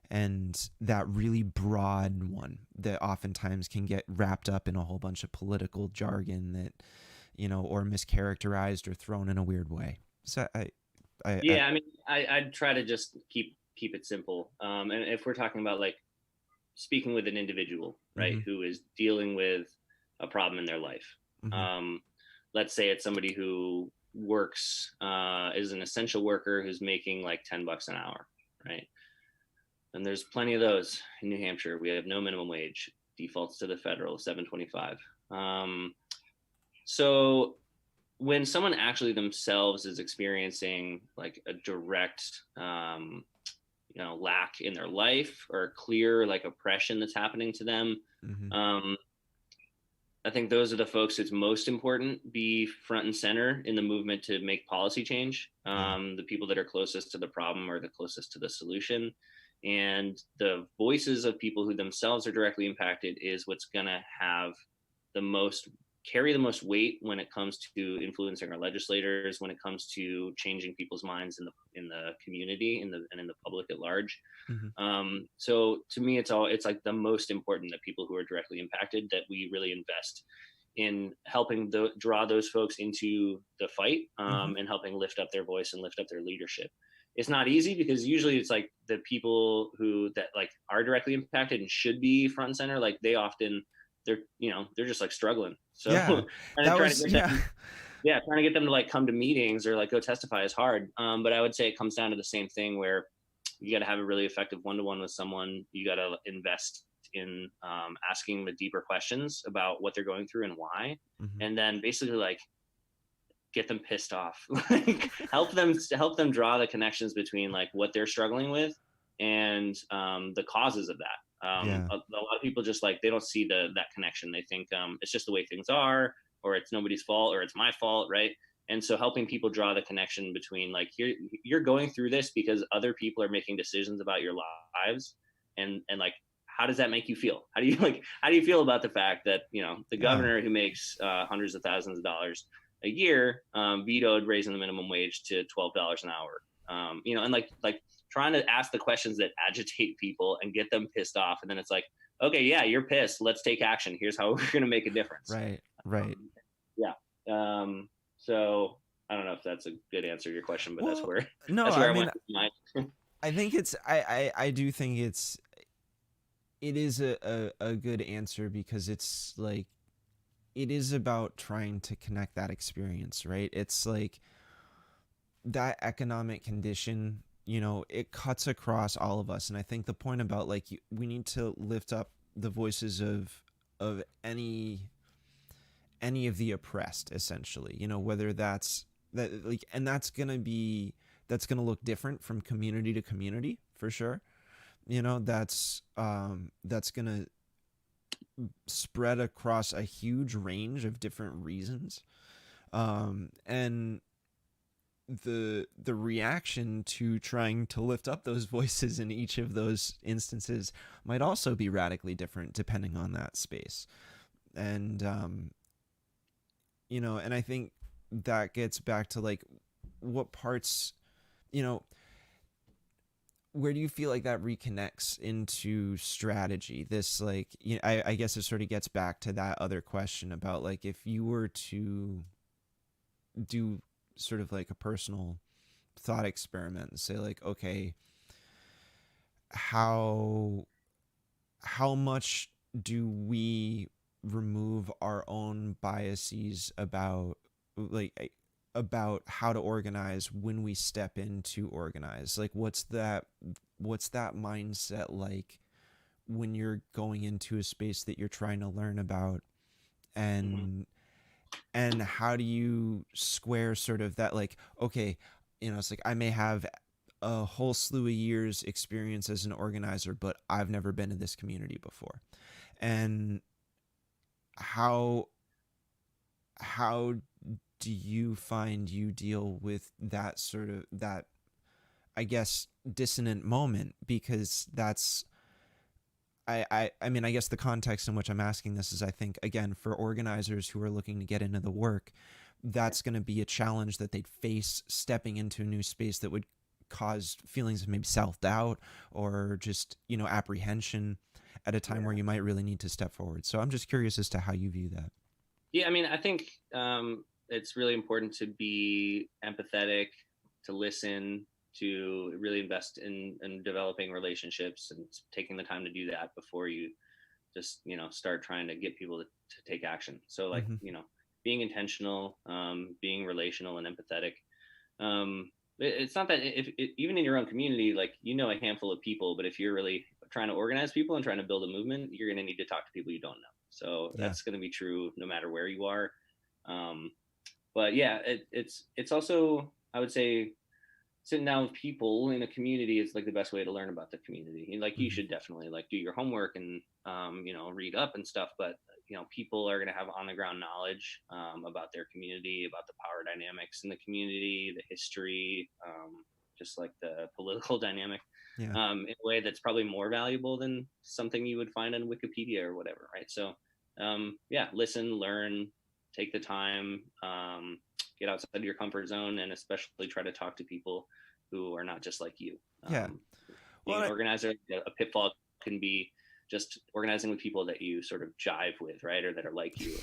and that really broad one that oftentimes can get wrapped up in a whole bunch of political jargon that, or mischaracterized or thrown in a weird way? So I Yeah, I mean, I'd try to just keep it simple. And if we're talking about like speaking with an individual, right, mm-hmm, who is dealing with a problem in their life. mm-hmm, Let's say it's somebody who works, is an essential worker who's making like $10 an hour, right? And there's plenty of those in New Hampshire. We have no minimum wage, defaults to the federal 7.25. So when someone actually themselves is experiencing like a direct lack in their life or clear like oppression that's happening to them, mm-hmm. I think those are the folks it's most important be front and center in the movement to make policy change. Yeah. The people that are closest to the problem or the closest to the solution, and the voices of people who themselves are directly impacted is what's going to have the most carry the most weight when it comes to influencing our legislators, when it comes to changing people's minds in the community, and in the public at large. Mm-hmm. So to me, it's like the most important that people who are directly impacted, that we really invest in helping draw those folks into the fight, Mm-hmm. and helping lift up their voice and lift up their leadership. It's not easy because usually it's like the people who that like are directly impacted and should be front and center, like they're just like struggling. So Yeah, and that trying to was get yeah. them, yeah, trying to get them to like come to meetings or like go testify is hard. But I would say it comes down to the same thing where you got to have a really effective one-to-one with someone. You got to invest in asking the deeper questions about what they're going through and why, Mm-hmm. and then basically like get them pissed off, like help them draw the connections between like what they're struggling with and the causes of that. Yeah. A lot of people just like they don't see that connection. They think it's just the way things are, or it's nobody's fault, or it's my fault, right? And so helping people draw the connection between like you're going through this because other people are making decisions about your lives, and like how does that make you feel? How do you feel about the fact that the Yeah. governor who makes hundreds of thousands of dollars a year vetoed raising the minimum wage to $12 an hour? And like trying to ask the questions that agitate people and get them pissed off, and then it's like, okay, yeah, you're pissed, let's take action, here's how we're going to make a difference. Right. Right. Yeah. So I don't know if that's a good answer to your question, but that's Well, where no, that's I where I mean, went with mine. I think I do think it is a good answer because it's like it is about trying to connect that experience, right? It's like that economic condition, it cuts across all of us. And I think the point about like we need to lift up the voices of any of the oppressed, essentially, whether that's that like, and that's gonna look different from community to community for sure. That's gonna spread across a huge range of different reasons. And the reaction to trying to lift up those voices in each of those instances might also be radically different depending on that space. And and I think that gets back to like what parts, you know, where do you feel like that reconnects into strategy? This like, I guess it sort of gets back to that other question about like if you were to do sort of like a personal thought experiment and say like, okay, how how much do we remove our own biases about like about how to organize when we step into organize? Like what's that mindset like when you're going into a space that you're trying to learn about, Hmm. and how do you square sort of that, like, okay, it's like I may have a whole slew of years experience as an organizer, but I've never been in this community before. And how how do you find you deal with that sort of that, I guess, dissonant moment? Because that's I mean, I guess the context in which I'm asking this is, I think, again, for organizers who are looking to get into the work, that's going to be a challenge that they'd face stepping into a new space that would cause feelings of maybe self doubt or just, apprehension at a time where Yeah. you might really need to step forward. So I'm just curious as to how you view that. Yeah, I mean, I think it's really important to be empathetic, to listen, to really invest in developing relationships and taking the time to do that before you just start trying to get people to take action. So like Mm-hmm. being intentional, being relational and empathetic. It's not that even in your own community, like a handful of people, but if you're really trying to organize people and trying to build a movement, you're going to need to talk to people you don't know. So Yeah. that's going to be true no matter where you are. Um, but yeah, it's also, I would say, sitting down with people in a community is like the best way to learn about the community. And like you Mm-hmm. should definitely like do your homework and read up and stuff. But people are going to have on the ground knowledge about their community, about the power dynamics in the community, the history, just like the political dynamic, Yeah. in a way that's probably more valuable than something you would find on Wikipedia or whatever, right? So yeah, listen, learn, take the time, get outside of your comfort zone, and especially try to talk to people who are not just like you. Yeah. Being Well, an organizer, a pitfall can be just organizing with people that you sort of jive with, right, or that are like you.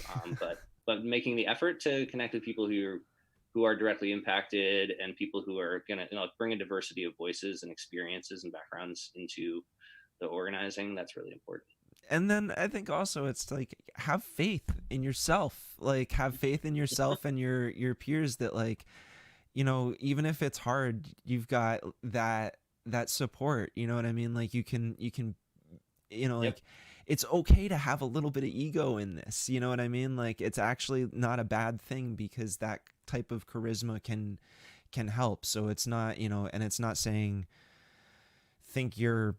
But making the effort to connect with people who are directly impacted and people who are going to bring a diversity of voices and experiences and backgrounds into the organizing, that's really important. and then I think also it's like, have faith in yourself. Like, have faith in yourself and your peers that, like, even if it's hard, you've got that support. You know what I mean? Like, you can Yep. like, it's okay to have a little bit of ego in this. You know what I mean? Like, it's actually not a bad thing, because that type of charisma can help. So it's not, and it's not saying think you're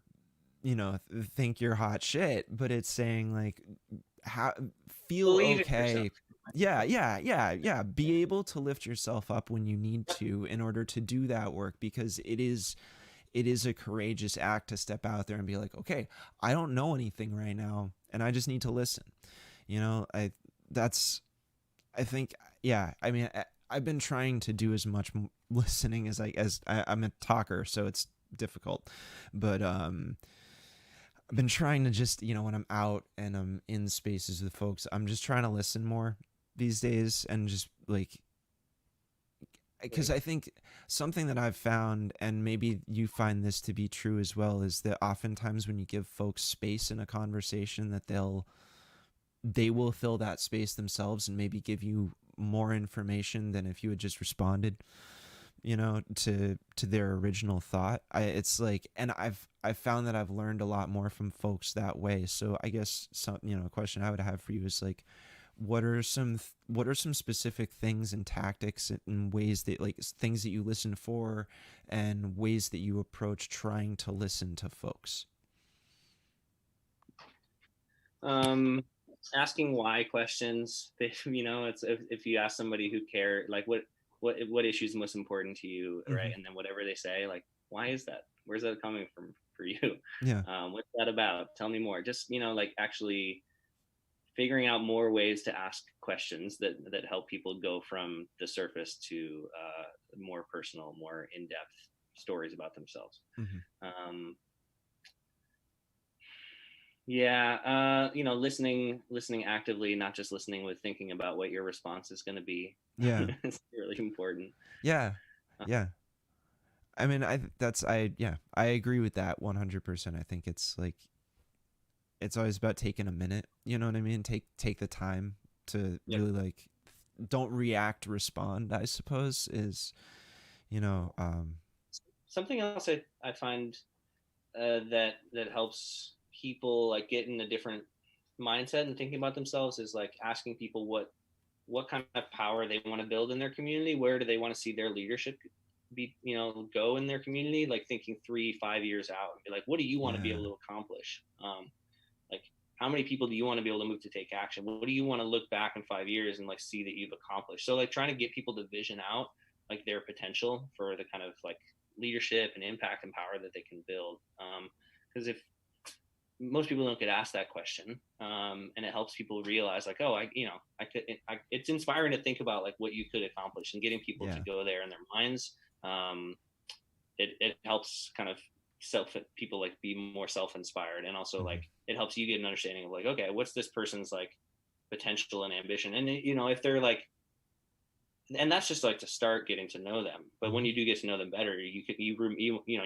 think you're hot shit, but it's saying, like, how feel Believe in yourself. okay. Yeah, yeah, yeah, yeah. Be able to lift yourself up when you need Yep. to in order to do that work, because it is a courageous act to step out there and be like, okay, I don't know anything right now, and I just need to listen. I that's I think, yeah. I mean, I've been trying to do as much listening I'm a talker, so it's difficult, but I've been trying to just, when I'm out and I'm in spaces with folks, I'm just trying to listen more these days, and just like, because Great. I think something that I've found, and maybe you find this to be true as well, is that oftentimes when you give folks space in a conversation, that they will fill that space themselves and maybe give you more information than if you had just responded, to their original thought. It's like, and I've found that I've learned a lot more from folks that way. So I guess some, a question I would have for you is like, what are some specific things and tactics and ways that, like, things that you listen for, and ways that you approach trying to listen to folks? um Asking why questions. It's if you ask somebody who care, like what issue is most important to you, Mm-hmm. right, and then whatever they say, like, why is that, where's that coming from for you? Yeah. What's that about, tell me more. Just like actually figuring out more ways to ask questions that help people go from the surface to more personal, more in-depth stories about themselves. Mm-hmm. um, Yeah, listening actively, not just listening with thinking about what your response is going to be. Yeah. It's really important. Yeah. Uh, Yeah. I mean, I agree with that 100%. I think it's like it's always about taking a minute, you know what I mean? Take the time to Yep. really like don't react, respond, I suppose is, you know, Something else I find that helps people like get in a different mindset and thinking about themselves is like asking people what kind of power they want to build in their community. Where do they want to see their leadership be, go in their community? Like thinking 3-5 years out and be like, what do you want to be yeah. able to accomplish? Like how many people do you want to be able to move to take action? What do you want to look back in 5 years and like see that you've accomplished? So like trying to get people to vision out like their potential for the kind of like leadership and impact and power that they can build. Because if most people don't get asked that question, and it helps people realize like, oh, it's inspiring to think about like what you could accomplish and getting people to Yeah. go there in their minds. It helps kind of people like be more self-inspired, and also Mhm. like it helps you get an understanding of like, okay, what's this person's like potential and ambition, and if they're like, and that's just like to start getting to know them. But when Mhm. you do get to know them better, you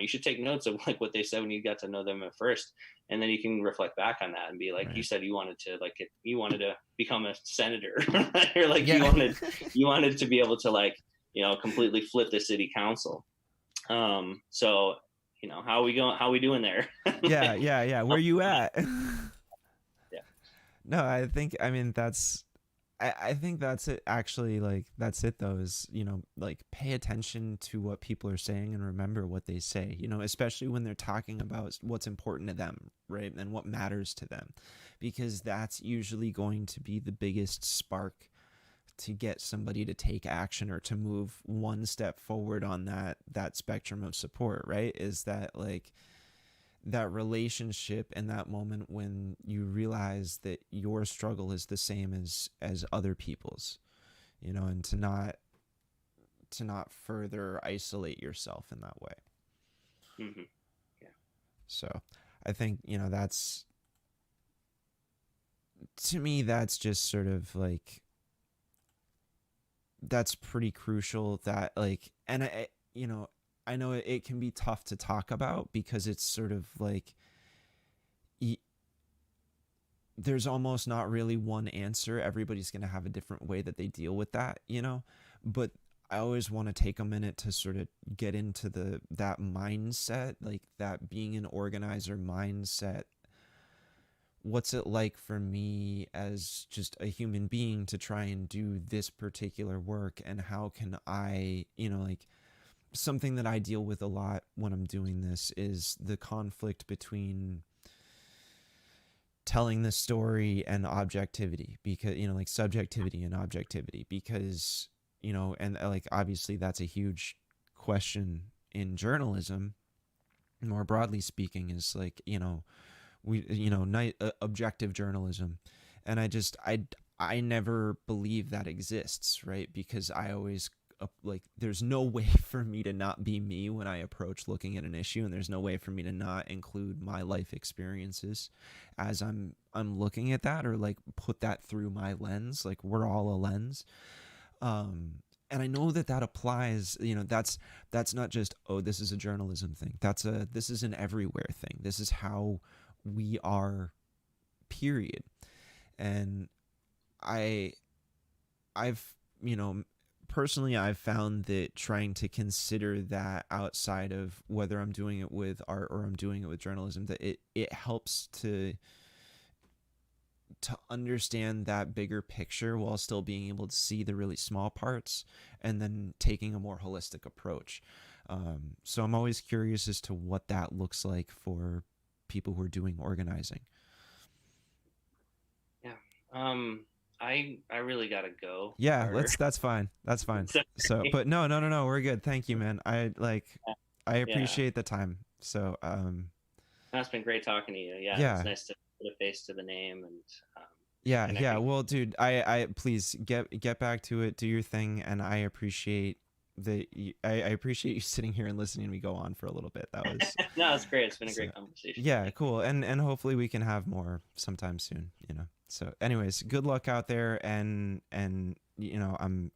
should take notes of like what they said when you got to know them at first, and then you can reflect back on that and be like, you Right. said you wanted to like you wanted to become a senator, or like you Yeah. wanted you wanted to be able to like completely flip the city council. So how are we going? How are we doing there? Yeah, yeah, yeah. Where you at? Yeah. No, I mean I think that's it actually. Like that's it though, is like pay attention to what people are saying and remember what they say, especially when they're talking about what's important to them, right? And what matters to them, because that's usually going to be the biggest spark to get somebody to take action or to move one step forward on that spectrum of support, right? Is that like that relationship and that moment when you realize that your struggle is the same as other people's, and to not further isolate yourself in that way. Mm-hmm. Yeah. So I think that's, to me, that's just sort of like that's pretty crucial, that like, and I know it can be tough to talk about because it's sort of like there's almost not really one answer. Everybody's going to have a different way that they deal with that, but I always want to take a minute to sort of get into that mindset, like that being an organizer mindset. What's it like for me as just a human being to try and do this particular work, and how can I, like something that I deal with a lot when I'm doing this is the conflict between telling the story and objectivity, because like subjectivity and objectivity, because and like obviously that's a huge question in journalism, more broadly speaking, is like we objective journalism. And I never believe that exists, right? Because I always like there's no way for me to not be me when I approach looking at an issue, and there's no way for me to not include my life experiences as I'm looking at that, or like put that through my lens. Like we're all a lens. And I know that applies, that's not just, oh, this is a journalism thing. This is an everywhere thing. This is how we are, period. And I've personally, I've found that trying to consider that outside of whether I'm doing it with art or I'm doing it with journalism, that it helps to understand that bigger picture while still being able to see the really small parts, and then taking a more holistic approach. So I'm always curious as to what that looks like for people who are doing organizing. Yeah. I really gotta go. Yeah, Or that's fine. That's fine. So, sorry. but no, we're good. Thank you, man. I Yeah. appreciate the time. So, It's been great talking to you. Yeah, it's yeah. nice to put a face to the name and um, Yeah, connect yeah. again. Well, dude, I please get back to it, do your thing, and I appreciate I appreciate you sitting here and listening to me go on for a little bit. That was No, it's great. It's been a so, great conversation. yeah, Thank cool. And hopefully we can have more sometime soon. So, anyways, good luck out there, and I'm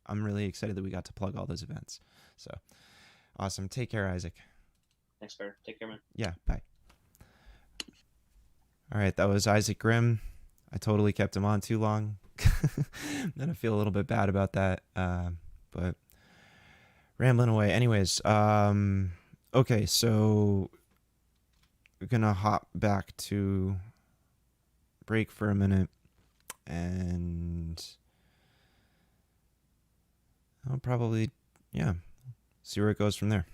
really excited that we got to plug all those events. So, Awesome. Take care, Isaac. Thanks, Bear. Take care, man. Yeah, bye. All right, that was Isaac Grimm. I totally kept him on too long. Then I feel a little bit bad about that. But rambling away. Anyways, okay, so we're gonna hop back to break for a minute, and I'll probably, yeah, see where it goes from there.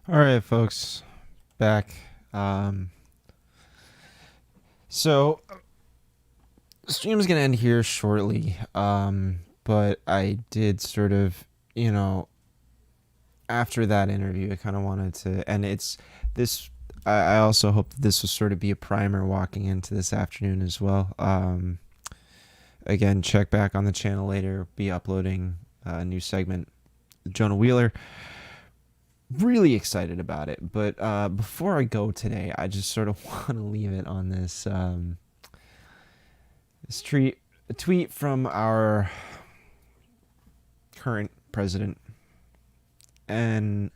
All right, folks, back. So stream's gonna end here shortly. But I did sort of, you know, after that interview, I kind of wanted to, and it's this. I also hope that this will sort of be a primer walking into this afternoon as well. Again, check back on the channel later. Be uploading a new segment, Jonah Wheeler. Really excited about it, but before I go today, I just sort of want to leave it on this a tweet from our current president, and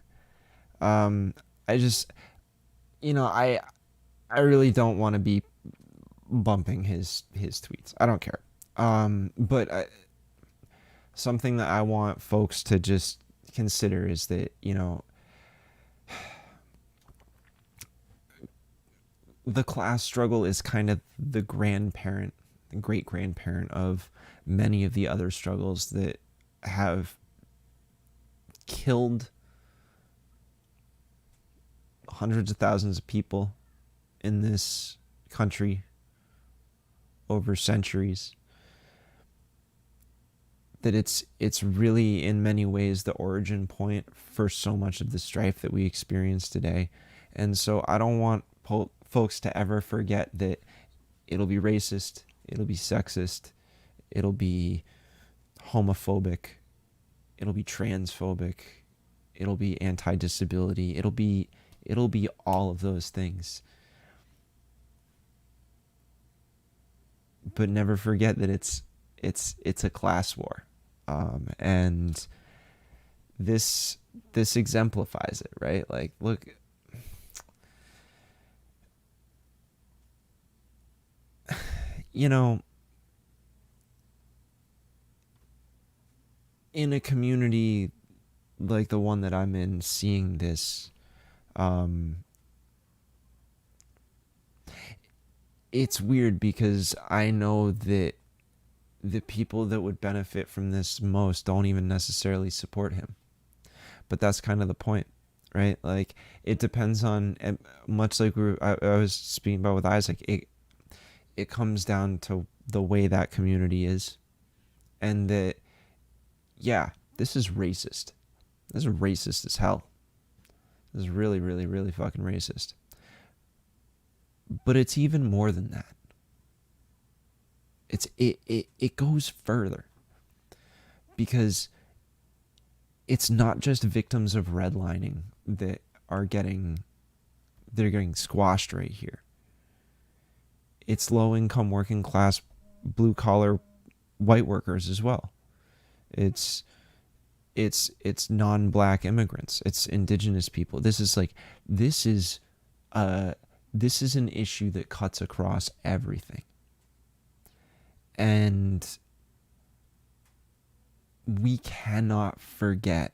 I just, I really don't want to be bumping his tweets. I don't care, but something that I want folks to just consider is that, the class struggle is kind of the grandparent, the great grandparent of many of the other struggles that have killed hundreds of thousands of people in this country over centuries. That it's really in many ways the origin point for so much of the strife that we experience today. And so I don't want folks to ever forget that it'll be racist, it'll be sexist, it'll be homophobic, it'll be transphobic, it'll be anti-disability, it'll be all of those things. But never forget that it's a class war, and this exemplifies it, right? Like, look, in a community like the one that I'm in, seeing this, it's weird because I know that the people that would benefit from this most don't even necessarily support him. But that's kind of the point, right? Like, it depends on, much like I was speaking about with Isaac, it comes down to the way that community is. And that, yeah, this is racist. This is racist as hell. This is really, really, really fucking racist. But it's even more than that. It goes further. Because it's not just victims of redlining that are getting squashed right here. It's low-income, working-class, blue-collar white workers as well. It's non-black immigrants. It's indigenous people. This is an issue that cuts across everything. And we cannot forget.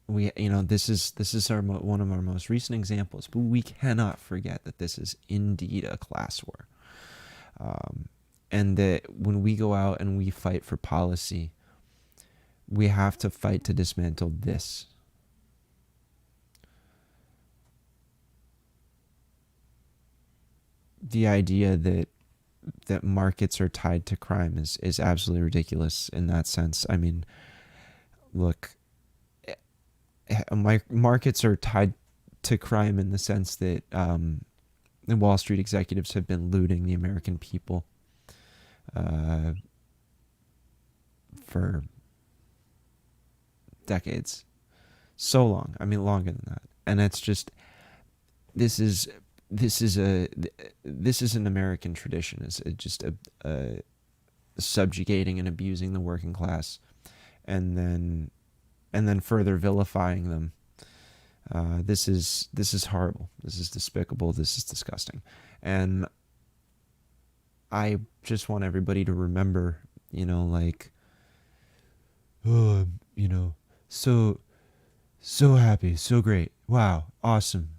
This is one of our most recent examples, but we cannot forget that this is indeed a class war. And that when we go out and we fight for policy, we have to fight to dismantle this. The idea that markets are tied to crime is absolutely ridiculous in that sense. I mean, look, markets are tied to crime in the sense that the Wall Street executives have been looting the American people for decades. So long. I mean, longer than that. And it's just, this is this is an American tradition. It's just a subjugating and abusing the working class, and then further vilifying them. This is horrible. This is despicable. This is disgusting, and I just want everybody to remember, like, oh, so happy, so great, wow, awesome.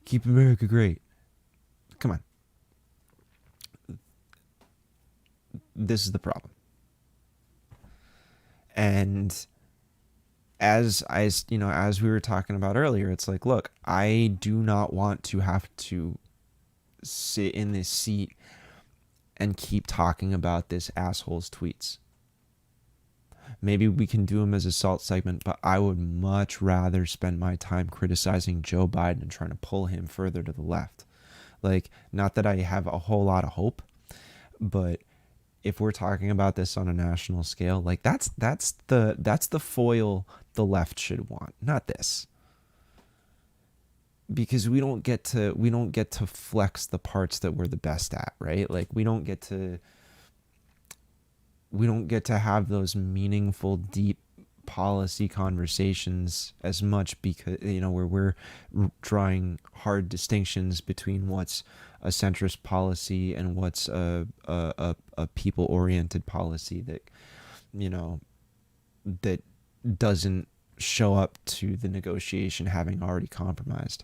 Keep America great. Come on. This is the problem. And as we were talking about earlier, it's like, look, I do not want to have to sit in this seat and keep talking about this asshole's tweets. Maybe we can do them as a salt segment, but I would much rather spend my time criticizing Joe Biden and trying to pull him further to the left. Like, not that I have a whole lot of hope, but if we're talking about this on a national scale, like, that's the foil the left should want, not this. Because we don't get to flex the parts that we're the best at, right? Like, we don't get to have those meaningful, deep policy conversations as much, because where we're drawing hard distinctions between what's a centrist policy and what's a people-oriented policy that that doesn't show up to the negotiation having already compromised.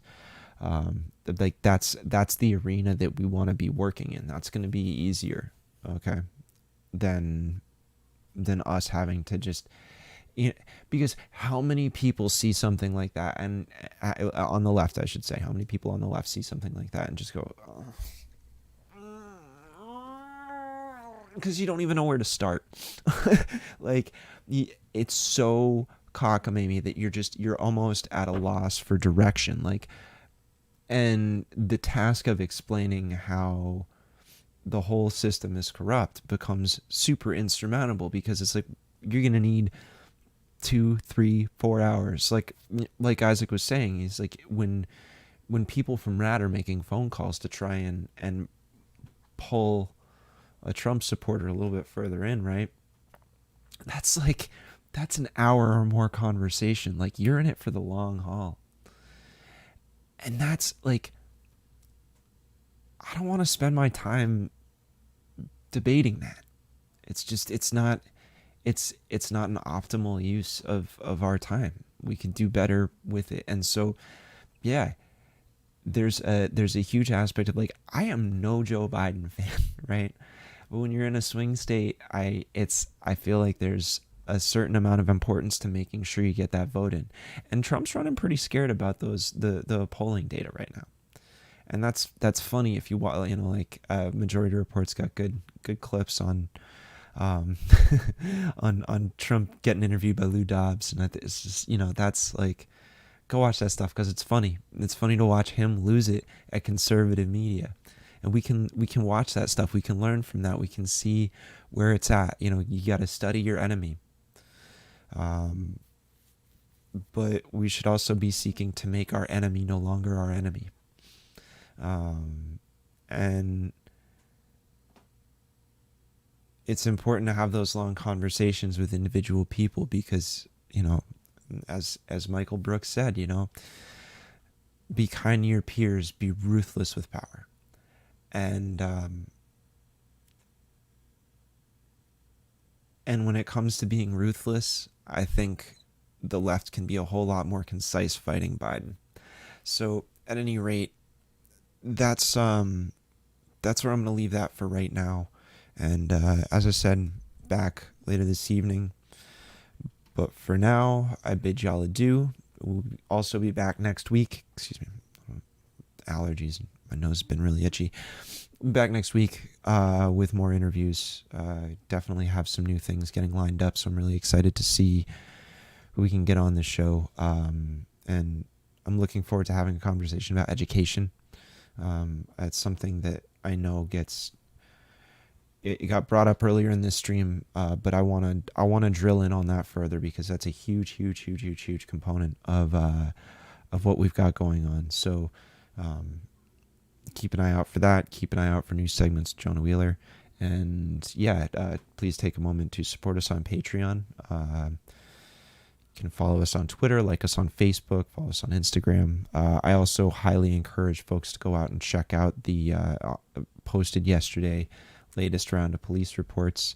Like, that's the arena that we want to be working in. That's going to be easier, okay, than us having to just, because how many people see something like that, and on the left, I should say, how many people on the left see something like that and just go, because you don't even know where to start. Like, it's so cockamamie that you're almost at a loss for direction. Like, and the task of explaining how the whole system is corrupt becomes super insurmountable, because it's like, you're going to need 2, 3, 4 hours. Like Isaac was saying, he's like, when people from RAD are making phone calls to try and pull a Trump supporter a little bit further in, right? That's an hour or more conversation. Like, you're in it for the long haul. And that's like, I don't want to spend my time debating that. It's not an optimal use of our time. We can do better with it. And so, yeah, there's a huge aspect of, like, I am no Joe Biden fan, right? But when you're in a swing state, I feel like there's a certain amount of importance to making sure you get that vote in. And Trump's running pretty scared about the polling data right now. And that's funny if you watch, like, Majority Report's got good clips on on Trump getting interviewed by Lou Dobbs, and it's just, that's like, go watch that stuff, because it's funny. It's funny to watch him lose it at conservative media, and we can watch that stuff. We can learn from that. We can see where it's at. You got to study your enemy. But we should also be seeking to make our enemy no longer our enemy. And it's important to have those long conversations with individual people, because, as Michael Brooks said, be kind to your peers, be ruthless with power. And when it comes to being ruthless, I think the left can be a whole lot more concise fighting Biden. So at any rate, that's where I'm going to leave that for right now. And as I said, back later this evening. But for now, I bid y'all adieu. We'll also be back next week. Excuse me. Allergies. My nose has been really itchy. Back next week with more interviews. Definitely have some new things getting lined up, so I'm really excited to see who we can get on this show. And I'm looking forward to having a conversation about education. It's something that I know gets it got brought up earlier in this stream, but I wanna drill in on that further because that's a huge component of what we've got going on. So keep an eye out for that. Keep an eye out for new segments with Jonah Wheeler. And yeah, please take a moment to support us on Patreon. You can follow us on Twitter, like us on Facebook, follow us on Instagram. I also highly encourage folks to go out and check out the posted yesterday latest round of police reports,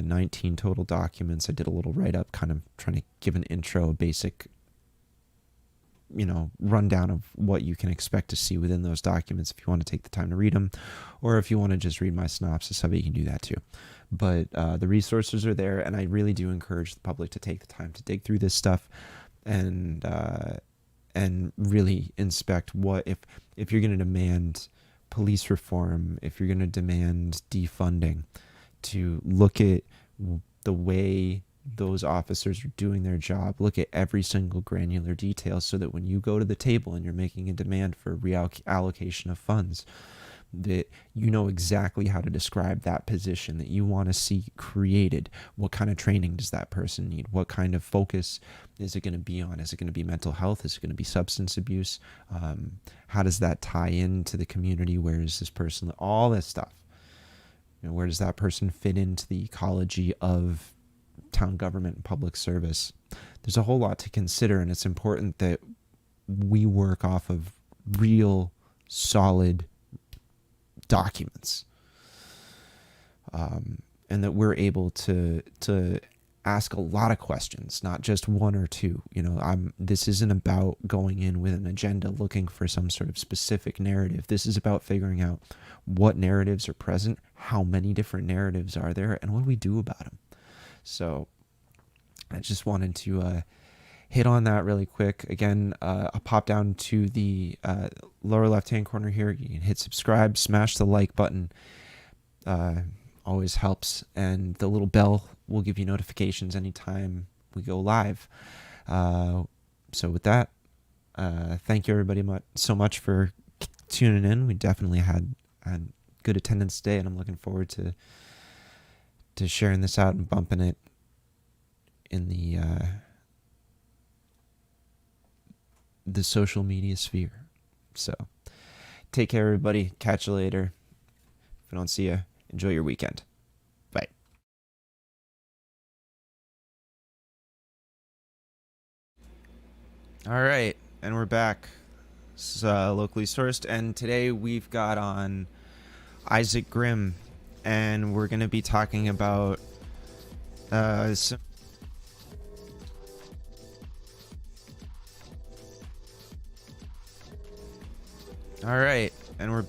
19 total documents. I did a little write-up kind of trying to give an intro, a basic rundown of what you can expect to see within those documents if you want to take the time to read them, or if you want to just read my synopsis of it, you can do that too. But the resources are there, and I really do encourage the public to take the time to dig through this stuff and really inspect what if you're going to demand police reform, if you're going to demand defunding, to look at the way those officers are doing their job, look at every single granular detail, so that when you go to the table and you're making a demand for reallocation of funds, that you know exactly how to describe that position that you want to see created. What kind of training does that person need? What kind of focus is it going to be on? Is it going to be mental health? Is it going to be substance abuse? How does that tie into the community? Where is this person? All this stuff. Where does that person fit into the ecology of town government and public service? There's a whole lot to consider, and it's important that we work off of real, solid documents, and that we're able to ask a lot of questions, not just one or two. This isn't about going in with an agenda looking for some sort of specific narrative. This is about figuring out what narratives are present, how many different narratives are there, and what do we do about them. So I just wanted to hit on that really quick. Again, I'll pop down to the lower left-hand corner here. You can hit subscribe, smash the like button. Always helps. And the little bell will give you notifications anytime we go live. So with that, thank you everybody so much for tuning in. We definitely had good attendance today, and I'm looking forward to sharing this out and bumping it in the social media sphere. So take care, everybody. Catch you later. If I don't see you, enjoy your weekend. Bye. All right, and we're back. This is locally sourced, and today we've got on Isaac Grimm, and we're going to be talking about some all right, and we're